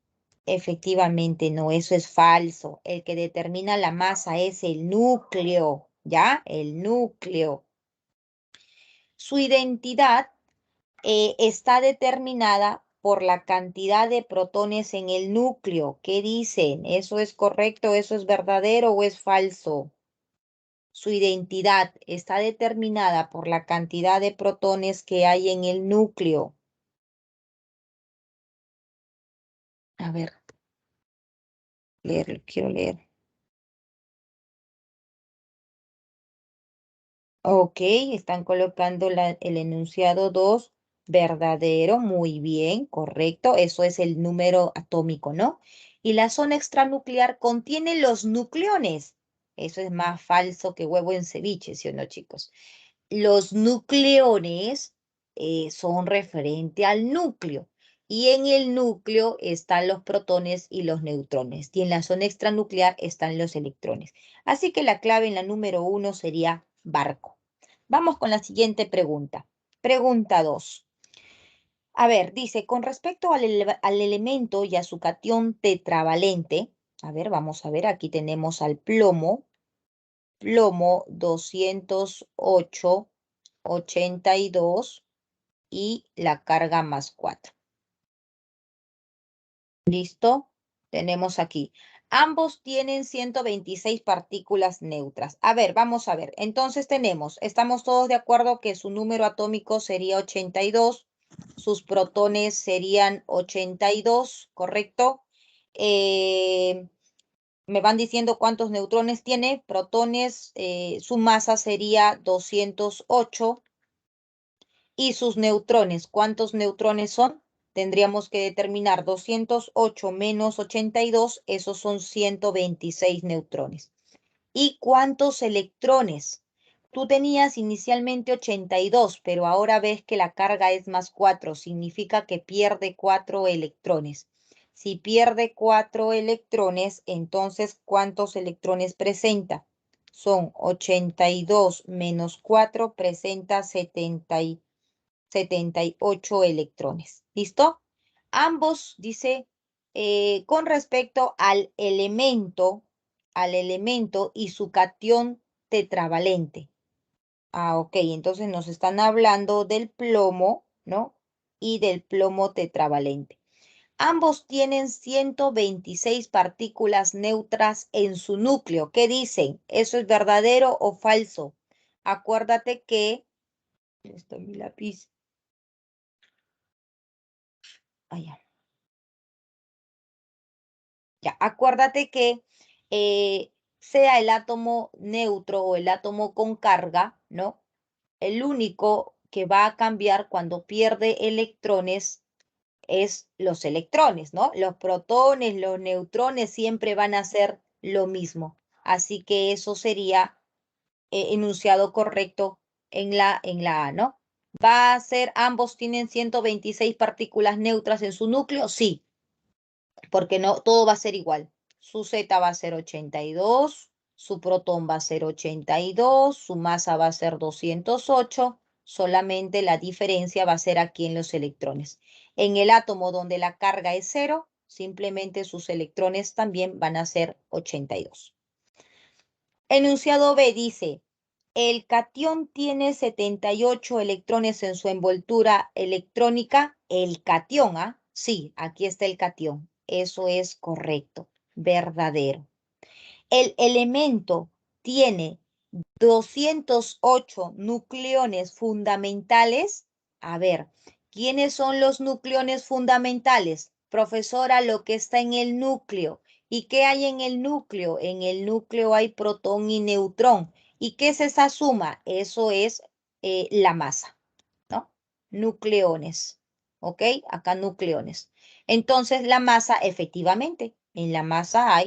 Efectivamente no, eso es falso. El que determina la masa es el núcleo, ¿ya? El núcleo. Su identidad está determinada por la cantidad de protones en el núcleo. ¿Qué dicen? ¿Eso es correcto? ¿Eso es verdadero o es falso? Su identidad está determinada por la cantidad de protones que hay en el núcleo. A ver, quiero leer. Ok, están colocando el enunciado 2, verdadero, muy bien, correcto. Eso es el número atómico, ¿no? Y la zona extranuclear contiene los nucleones. Eso es más falso que huevo en ceviche, ¿sí o no, chicos? Los nucleones son referente al núcleo. Y en el núcleo están los protones y los neutrones. Y en la zona extranuclear están los electrones. Así que la clave en la número 1 sería barco. Vamos con la siguiente pregunta. Pregunta 2. A ver, dice, con respecto al elemento y a su catión tetravalente, a ver, vamos a ver, aquí tenemos al plomo 208, 82 y la carga más 4. ¿Listo? Tenemos aquí. Ambos tienen 126 partículas neutras. A ver, vamos a ver. Entonces estamos todos de acuerdo que su número atómico sería 82, sus protones serían 82, ¿correcto? Me van diciendo cuántos neutrones tiene, protones, su masa sería 208 y sus neutrones, ¿cuántos neutrones son? Tendríamos que determinar 208 menos 82, esos son 126 neutrones. ¿Y cuántos electrones? Tú tenías inicialmente 82, pero ahora ves que la carga es más 4, significa que pierde 4 electrones. Si pierde 4 electrones, entonces ¿cuántos electrones presenta? Son 82 menos 4, presenta 78 electrones. ¿Listo? Ambos, dice, con respecto al elemento y su catión tetravalente. Ah, ok, entonces nos están hablando del plomo, ¿no? Y del plomo tetravalente. Ambos tienen 126 partículas neutras en su núcleo. ¿Qué dicen? ¿Eso es verdadero o falso? Acuérdate que... Esto es mi lápiz. Allá. Ya, acuérdate que sea el átomo neutro o el átomo con carga, ¿no? El único que va a cambiar cuando pierde electrones es los electrones, ¿no? Los protones, los neutrones siempre van a ser lo mismo. Así que eso sería enunciado correcto en la A, ¿no? ¿Va a ser ambos tienen 126 partículas neutras en su núcleo? Sí, porque no todo va a ser igual. Su Z va a ser 82, su protón va a ser 82, su masa va a ser 208, solamente la diferencia va a ser aquí en los electrones. En el átomo donde la carga es 0, simplemente sus electrones también van a ser 82. Enunciado B dice, el catión tiene 78 electrones en su envoltura electrónica. El catión, ¿ah? Sí, aquí está el catión. Eso es correcto, verdadero. El elemento tiene 208 nucleones fundamentales. A ver, ¿quiénes son los nucleones fundamentales? Profesora, lo que está en el núcleo. ¿Y qué hay en el núcleo? En el núcleo hay protón y neutrón. ¿Y qué es esa suma? Eso es la masa, ¿no? Nucleones, ¿ok? Acá nucleones. Entonces, la masa, efectivamente, en la masa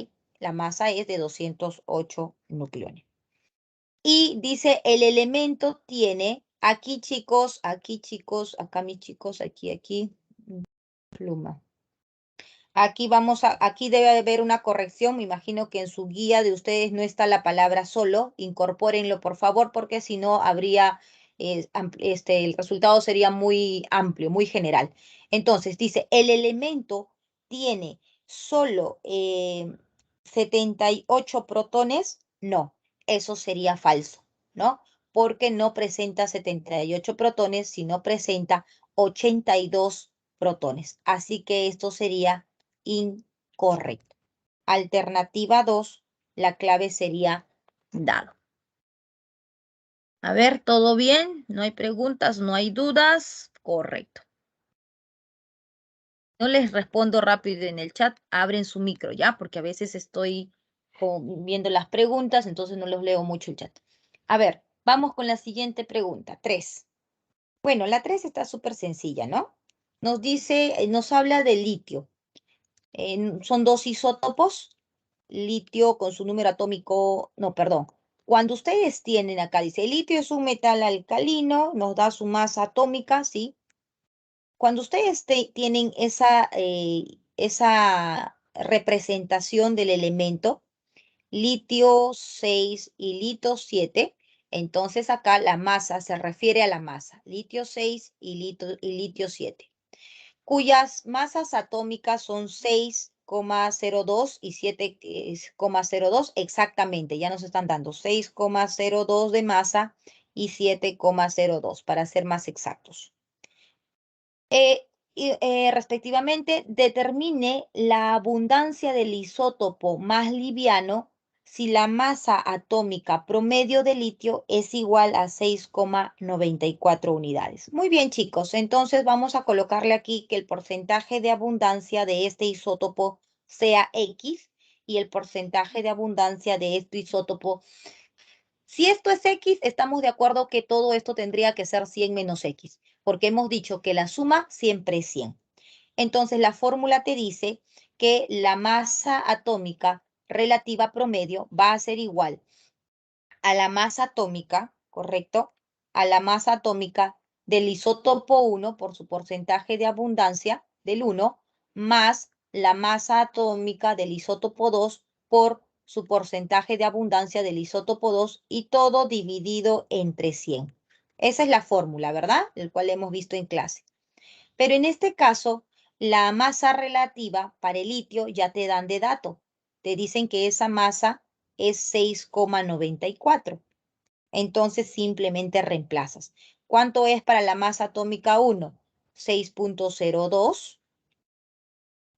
es de 208 nucleones. Y dice, el elemento tiene, aquí chicos, acá mis chicos, aquí, pluma. Aquí debe haber una corrección. Me imagino que en su guía de ustedes no está la palabra solo. Incorpórenlo, por favor, porque si no habría, el resultado sería muy amplio, muy general. Entonces, dice, el elemento tiene solo 78 protones. No, eso sería falso, ¿no? Porque no presenta 78 protones, sino presenta 82 protones. Así que esto sería incorrecto. Alternativa 2, la clave sería dado. A ver, ¿todo bien? ¿No hay preguntas? ¿No hay dudas? Correcto. No les respondo rápido en el chat, abren su micro, ¿ya? Porque a veces estoy viendo las preguntas, entonces no los leo mucho el chat. A ver, vamos con la siguiente pregunta, 3. Bueno, la 3 está súper sencilla, ¿no? Nos dice, nos habla de litio. Son dos isótopos, litio con su número atómico, no, perdón. Cuando ustedes tienen acá, dice, el litio es un metal alcalino, nos da su masa atómica, ¿sí? Cuando ustedes tienen esa representación del elemento, litio 6 y litio 7, entonces acá la masa se refiere a la masa, litio 6 y litio 7, cuyas masas atómicas son 6,02 y 7,02 exactamente, ya nos están dando 6,02 de masa y 7,02 para ser más exactos. Respectivamente, determine la abundancia del isótopo más liviano si la masa atómica promedio de litio es igual a 6,94 unidades. Muy bien, chicos, entonces vamos a colocarle aquí que el porcentaje de abundancia de este isótopo sea X y el porcentaje de abundancia de este isótopo. Si esto es X, estamos de acuerdo que todo esto tendría que ser 100 menos X, porque hemos dicho que la suma siempre es 100. Entonces, la fórmula te dice que la masa atómica relativa promedio va a ser igual a la masa atómica, ¿correcto? A la masa atómica del isótopo 1 por su porcentaje de abundancia del 1, más la masa atómica del isótopo 2 por su porcentaje de abundancia del isótopo 2 y todo dividido entre 100. Esa es la fórmula, ¿verdad? El cual hemos visto en clase. Pero en este caso, la masa relativa para el litio ya te dan de dato. Te dicen que esa masa es 6,94. Entonces simplemente reemplazas. ¿Cuánto es para la masa atómica 1? 6,02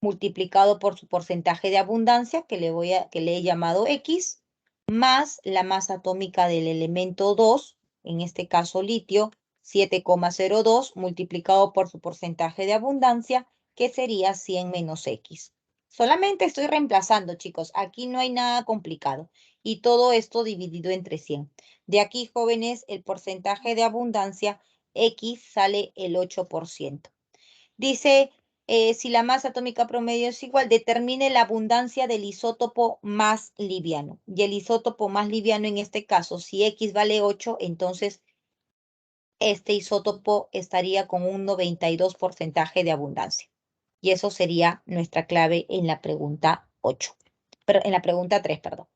multiplicado por su porcentaje de abundancia, que le he llamado X, más la masa atómica del elemento 2, en este caso litio, 7,02 multiplicado por su porcentaje de abundancia, que sería 100 menos X. Solamente estoy reemplazando, chicos. Aquí no hay nada complicado. Y todo esto dividido entre 100. De aquí, jóvenes, el porcentaje de abundancia X sale el 8%. Dice, si la masa atómica promedio es igual, determine la abundancia del isótopo más liviano. Y el isótopo más liviano en este caso, si X vale 8, entonces este isótopo estaría con un 92 porcentaje de abundancia. Y eso sería nuestra clave en la pregunta 8. Pero en la pregunta 3, perdón.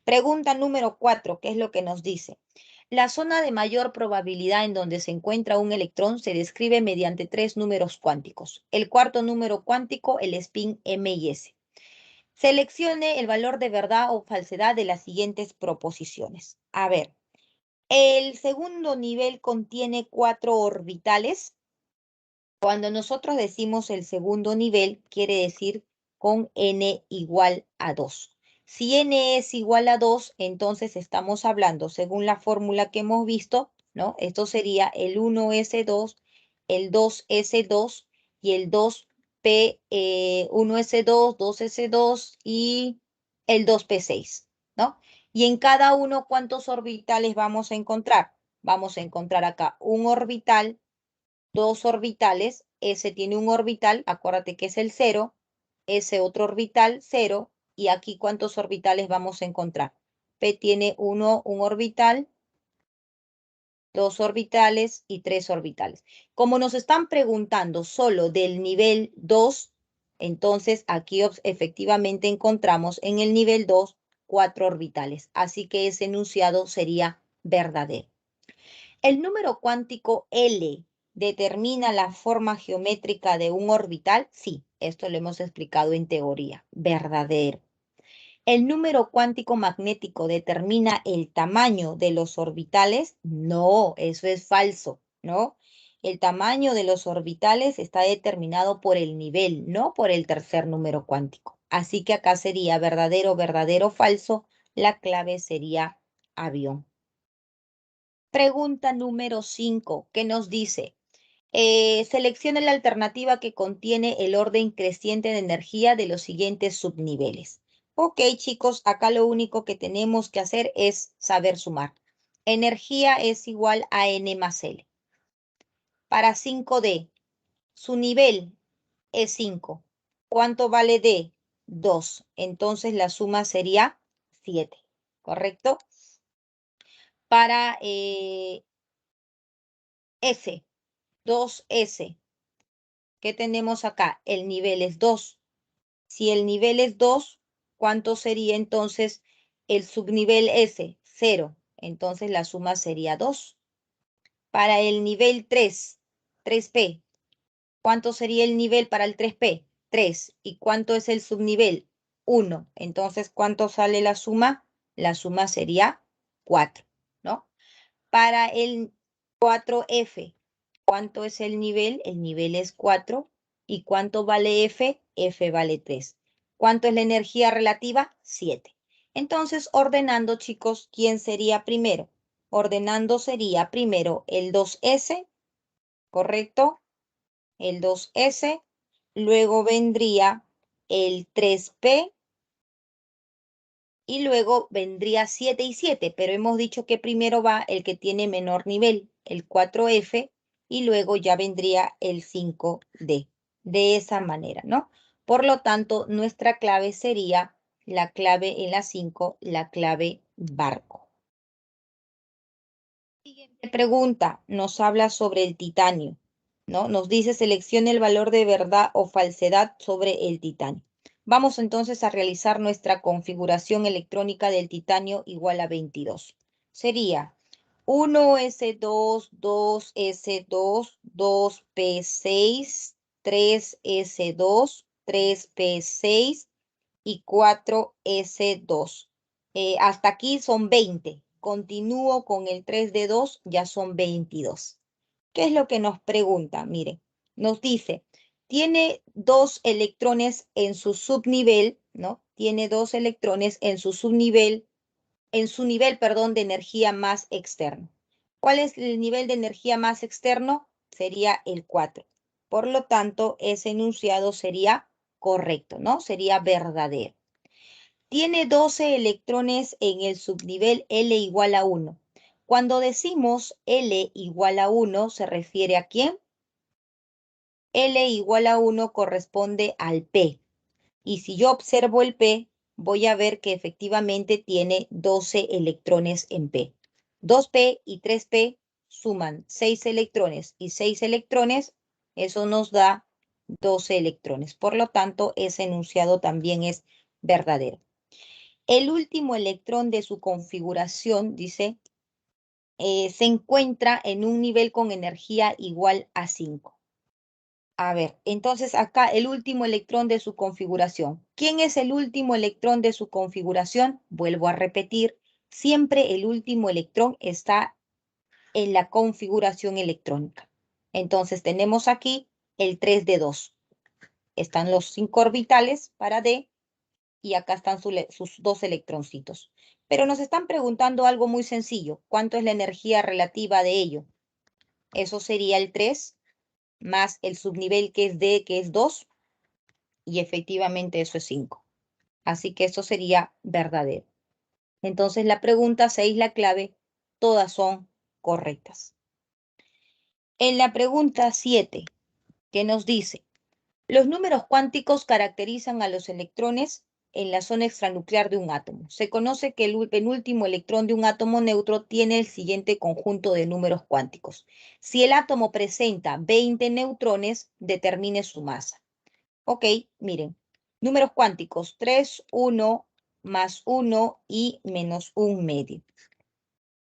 Pregunta número 4, ¿qué es lo que nos dice? La zona de mayor probabilidad en donde se encuentra un electrón se describe mediante 3 números cuánticos. El cuarto número cuántico, el spin M y S. Seleccione el valor de verdad o falsedad de las siguientes proposiciones. A ver, el segundo nivel contiene 4 orbitales. Cuando nosotros decimos el segundo nivel, quiere decir con n igual a 2. Si n es igual a 2, entonces estamos hablando, según la fórmula que hemos visto, ¿no? Esto sería el 1s2, el 2s2 y el 2 1s2, 2s2 y el 2p6, ¿no? Y en cada uno, ¿cuántos orbitales vamos a encontrar? Vamos a encontrar acá un orbital, dos orbitales, S tiene un orbital, acuérdate que es el 0, ese otro orbital 0, y aquí ¿cuántos orbitales vamos a encontrar? P tiene un orbital, dos orbitales y tres orbitales. Como nos están preguntando solo del nivel 2, entonces aquí efectivamente encontramos en el nivel 2 4 orbitales. Así que ese enunciado sería verdadero. ¿El número cuántico L determina la forma geométrica de un orbital? Sí, esto lo hemos explicado en teoría. Verdadero. ¿El número cuántico magnético determina el tamaño de los orbitales? No, eso es falso, ¿no? El tamaño de los orbitales está determinado por el nivel, no por el tercer número cuántico. Así que acá sería verdadero, verdadero, falso. La clave sería avión. Pregunta número 5, ¿qué nos dice? Seleccione la alternativa que contiene el orden creciente de energía de los siguientes subniveles. Ok, chicos, acá lo único que tenemos que hacer es saber sumar. Energía es igual a N más L. Para 5D, su nivel es 5. ¿Cuánto vale D? 2. Entonces la suma sería 7, ¿correcto? Para S, 2S, ¿qué tenemos acá? El nivel es 2. Si el nivel es 2, ¿cuánto sería entonces el subnivel S? 0. Entonces la suma sería 2. Para el nivel 3, 3P, ¿cuánto sería el nivel para el 3P? 3. ¿Y cuánto es el subnivel? 1. Entonces, ¿cuánto sale la suma? La suma sería 4, ¿no? Para el 4F, ¿cuánto es el nivel? El nivel es 4. ¿Y cuánto vale F? F vale 3. ¿Cuánto es la energía relativa? 7. Entonces, ordenando, chicos, ¿quién sería primero? Ordenando sería primero el 2S, ¿correcto? El 2S. Luego vendría el 3P. Y luego vendría 7 y 7, pero hemos dicho que primero va el que tiene menor nivel, el 4F, y luego ya vendría el 5D. De esa manera, ¿no? Por lo tanto, nuestra clave sería la clave en la 5, la clave barco. Siguiente pregunta, nos habla sobre el titanio, ¿no? Nos dice seleccione el valor de verdad o falsedad sobre el titanio. Vamos entonces a realizar nuestra configuración electrónica del titanio igual a 22. Sería 1s2, 2s2, 2p6, 3s2, 3p6 y 4s2. Hasta aquí son 20. Continúo con el 3 de 2, ya son 22. ¿Qué es lo que nos pregunta? Mire, nos dice, tiene dos electrones en su subnivel, ¿no? Tiene dos electrones en su subnivel, perdón, de energía más externo. ¿Cuál es el nivel de energía más externo? Sería el 4. Por lo tanto, ese enunciado sería correcto, ¿no? Sería verdadero. Tiene 12 electrones en el subnivel L igual a 1. Cuando decimos L igual a 1, ¿se refiere a quién? L igual a 1 corresponde al P. Y si yo observo el P, voy a ver que efectivamente tiene 12 electrones en P. 2P y 3P suman 6 electrones y 6 electrones, eso nos da 12 electrones. Por lo tanto, ese enunciado también es verdadero. El último electrón de su configuración, dice, se encuentra en un nivel con energía igual a 5. A ver, entonces acá el último electrón de su configuración. ¿Quién es el último electrón de su configuración? Vuelvo a repetir, siempre el último electrón está en la configuración electrónica. Entonces tenemos aquí el 3 de 2. Están los 5 orbitales para D y acá están sus dos electroncitos. Pero nos están preguntando algo muy sencillo. ¿Cuánto es la energía relativa de ello? Eso sería el 3 más el subnivel que es D, que es 2. Y efectivamente eso es 5. Así que eso sería verdadero. Entonces la pregunta 6, la clave, todas son correctas. En la pregunta 7, ¿qué nos dice? Los números cuánticos caracterizan a los electrones en la zona extranuclear de un átomo. Se conoce que el penúltimo electrón de un átomo neutro tiene el siguiente conjunto de números cuánticos. Si el átomo presenta 20 neutrones, determine su masa. Ok, miren, números cuánticos 3, 1, más 1 y menos 1 medio.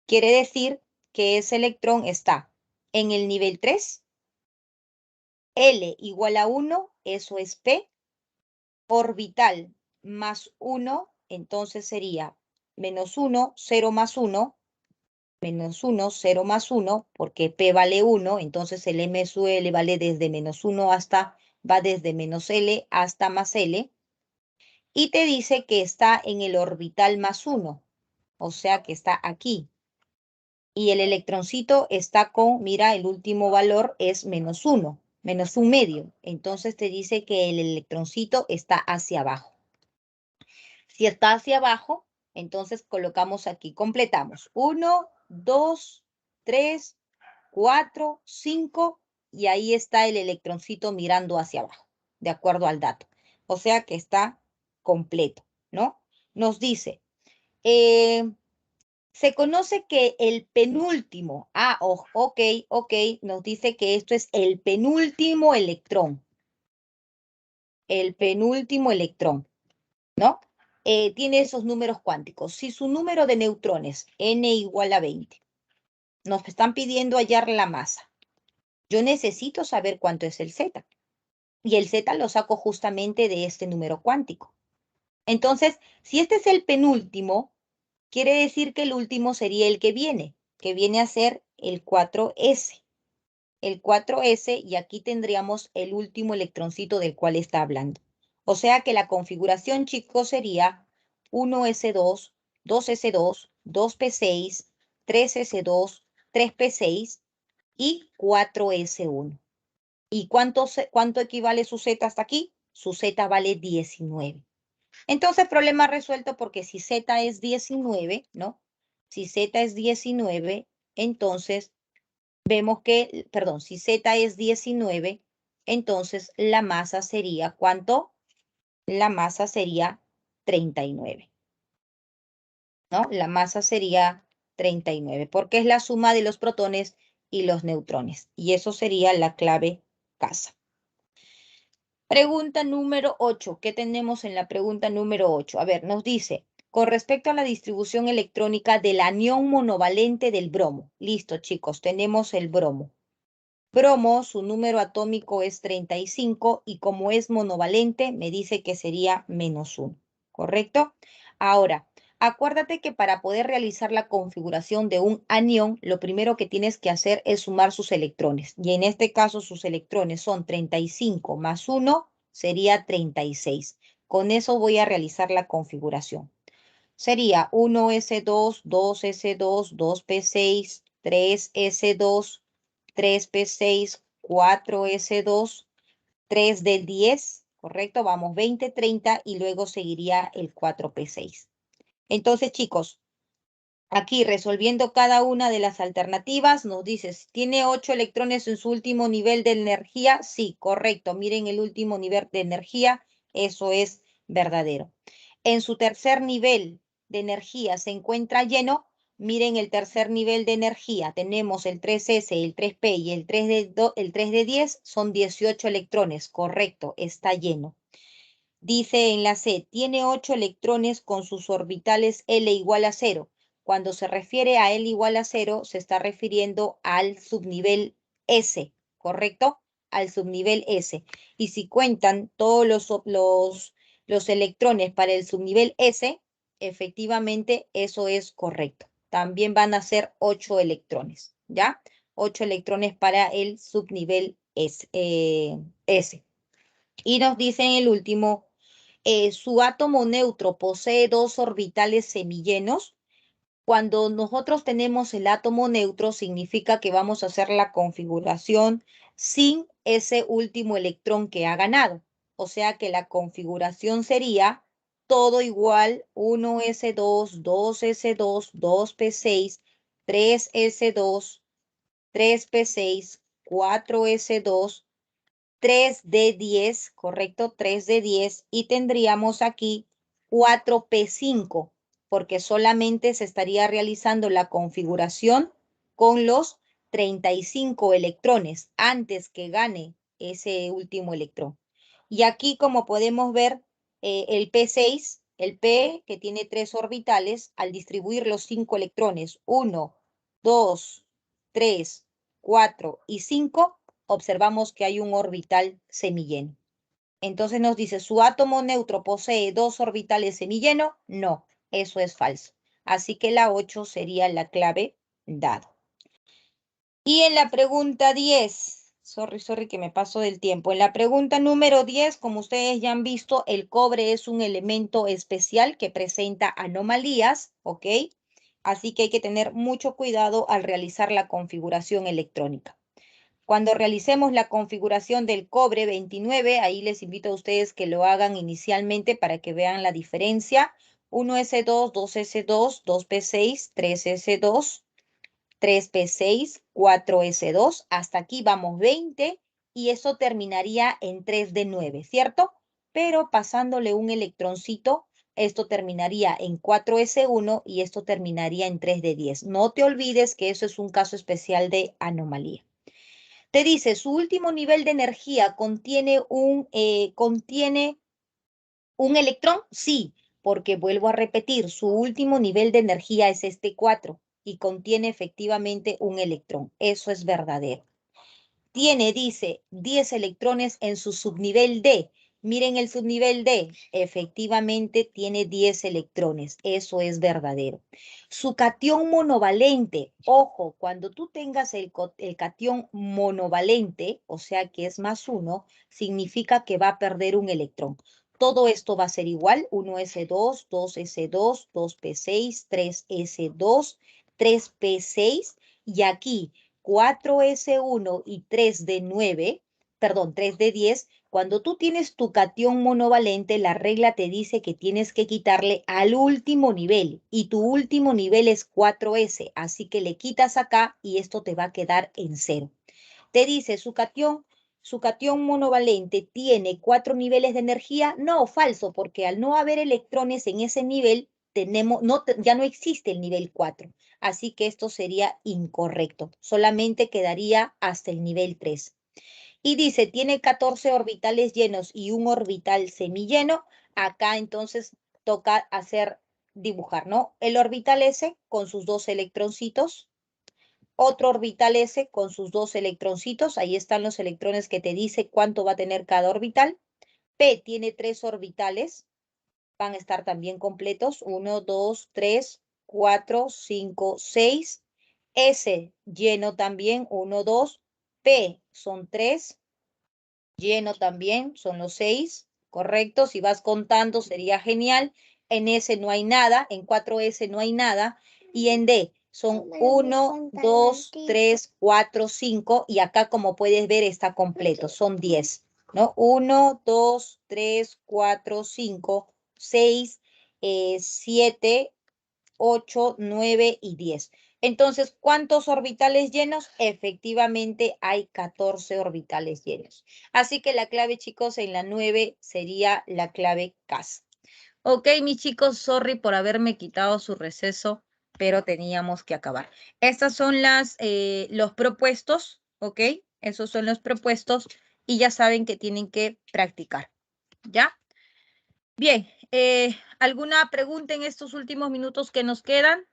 Quiere decir que ese electrón está en el nivel 3, L igual a 1, eso es P, orbital más 1, entonces sería menos 1, 0 más 1, menos 1, 0 más 1, porque P vale 1, entonces el M sub L vale desde menos 1 hasta, va desde menos L hasta más L, y te dice que está en el orbital más 1, o sea que está aquí. Y el electroncito está con, mira, el último valor es menos 1, menos 1 medio. Entonces te dice que el electroncito está hacia abajo. Si está hacia abajo, entonces colocamos aquí, completamos. 1, 2, 3, 4, 5 y ahí está el electroncito mirando hacia abajo, de acuerdo al dato. O sea que está completo, ¿no? Nos dice, se conoce que el penúltimo, ok, nos dice que esto es el penúltimo electrón. El penúltimo electrón, ¿no? Tiene esos números cuánticos. Si su número de neutrones, n igual a 20, nos están pidiendo hallar la masa. Yo necesito saber cuánto es el z. Y el z lo saco justamente de este número cuántico. Entonces, si este es el penúltimo, quiere decir que el último sería el que viene a ser el 4s. El 4s y aquí tendríamos el último electroncito del cual está hablando. O sea que la configuración, chicos, sería 1s2, 2s2, 2p6, 3s2, 3p6 y 4s1. ¿Y cuánto equivale su z hasta aquí? Su z vale 19. Entonces, problema resuelto porque si z es 19, ¿no? Si z es 19, entonces vemos que, perdón, si z es 19, entonces la masa sería, ¿cuánto? La masa sería 39, ¿no? La masa sería 39, porque es la suma de los protones y los neutrones. Y eso sería la clave casa. Pregunta número 8. ¿Qué tenemos en la pregunta número 8? A ver, nos dice, con respecto a la distribución electrónica del anión monovalente del bromo. Listo, chicos, tenemos el bromo. Bromo, su número atómico es 35 y como es monovalente, me dice que sería menos 1, ¿correcto? Ahora, acuérdate que para poder realizar la configuración de un anión, lo primero que tienes que hacer es sumar sus electrones. Y en este caso, sus electrones son 35 más 1, sería 36. Con eso voy a realizar la configuración. Sería 1s2, 2s2, 2p6, 3s2, 3p6, 4s2, 3 del 10, ¿correcto? Vamos 20, 30 y luego seguiría el 4p6. Entonces, chicos, aquí resolviendo cada una de las alternativas, nos dice, ¿tiene 8 electrones en su último nivel de energía? Sí, correcto. Miren el último nivel de energía, eso es verdadero. En su tercer nivel de energía se encuentra lleno. Miren el tercer nivel de energía. Tenemos el 3s, el 3p y el 3 de 10 son 18 electrones. Correcto, está lleno. Dice en la C, tiene 8 electrones con sus orbitales L igual a 0. Cuando se refiere a L igual a 0, se está refiriendo al subnivel S, ¿correcto? Al subnivel S. Y si cuentan todos los electrones para el subnivel S, efectivamente eso es correcto. También van a ser 8 electrones, ¿ya? 8 electrones para el subnivel S. Y nos dice en el último, su átomo neutro posee 2 orbitales semillenos. Cuando nosotros tenemos el átomo neutro, significa que vamos a hacer la configuración sin ese último electrón que ha ganado. O sea que la configuración sería todo igual 1s2, 2s2, 2p6, 3s2, 3p6, 4s2, 3d10, ¿correcto? 3d10 y tendríamos aquí 4p5 porque solamente se estaría realizando la configuración con los 35 electrones antes que gane ese último electrón. Y aquí, como podemos ver, el P6, el P que tiene 3 orbitales, al distribuir los 5 electrones, 1, 2, 3, 4 y 5, observamos que hay un orbital semilleno. Entonces nos dice, ¿su átomo neutro posee 2 orbitales semilleno? No, eso es falso. Así que la 8 sería la clave dado. Y en la pregunta 10, sorry que me paso del tiempo. En la pregunta número 10, como ustedes ya han visto, el cobre es un elemento especial que presenta anomalías, ¿ok? Así que hay que tener mucho cuidado al realizar la configuración electrónica. Cuando realicemos la configuración del cobre 29, ahí les invito a ustedes que lo hagan inicialmente para que vean la diferencia. 1s2, 2s2, 2p6, 3s2, 3p6, 4s2. Hasta aquí vamos 20 y eso terminaría en 3d9, ¿cierto? Pero pasándole un electroncito, esto terminaría en 4s1 y esto terminaría en 3d10. No te olvides que eso es un caso especial de anomalía. Te dice, su último nivel de energía contiene un electrón. Sí, porque vuelvo a repetir, su último nivel de energía es este 4 y contiene efectivamente un electrón. Eso es verdadero. Tiene, dice, 10 electrones en su subnivel D. Miren el subnivel D, efectivamente tiene 10 electrones, eso es verdadero. Su catión monovalente, ojo, cuando tú tengas el catión monovalente, o sea que es +1, significa que va a perder un electrón. Todo esto va a ser igual, 1s2, 2s2, 2p6, 3s2, 3p6, y aquí 4s1 y 3d9, perdón, 3d10, cuando tú tienes tu catión monovalente, la regla te dice que tienes que quitarle al último nivel y tu último nivel es 4s, así que le quitas acá y esto te va a quedar en 0. Te dice su catión monovalente tiene 4 niveles de energía. No, falso, porque al no haber electrones en ese nivel, ya no existe el nivel 4. Así que esto sería incorrecto. Solamente quedaría hasta el nivel 3. Y dice, tiene 14 orbitales llenos y un orbital semilleno. Acá entonces toca dibujar, ¿no? El orbital S con sus 2 electroncitos. Otro orbital S con sus 2 electroncitos. Ahí están los electrones que te dice cuánto va a tener cada orbital. P tiene 3 orbitales. Van a estar también completos. 1, 2, 3, 4, 5, 6. S lleno también. 1, 2. P son 3. Lleno también. Son los 6. Correcto. Si vas contando sería genial. En S no hay nada. En 4S no hay nada. Y en D son 1, 2, 3, 4, 5. Y acá, como puedes ver, está completo. Son 10. ¿No? 1, 2, 3, 4, 5, 6, 7, 8, 9 y 10. Entonces, ¿cuántos orbitales llenos? Efectivamente, hay 14 orbitales llenos. Así que la clave, chicos, en la 9 sería la clave CAS. Ok, mis chicos, sorry por haberme quitado su receso, pero teníamos que acabar. Estas son los propuestos, ¿ok? Esos son los propuestos y ya saben que tienen que practicar, ¿ya? Bien, ¿alguna pregunta en estos últimos minutos que nos quedan?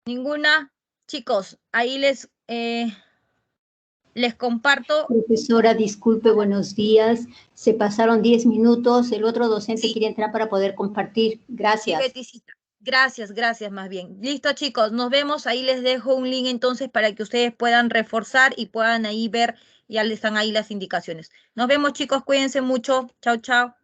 ¿Ninguna? Chicos, ahí les comparto. Profesora, disculpe, buenos días. Se pasaron 10 minutos. El otro docente Sí. quiere entrar para poder compartir. Gracias. Beticita. Gracias más bien. Listo, chicos, nos vemos. Ahí les dejo un link entonces para que ustedes puedan reforzar y puedan ahí ver, ya les están ahí las indicaciones. Nos vemos, chicos, cuídense mucho. Chao, chao.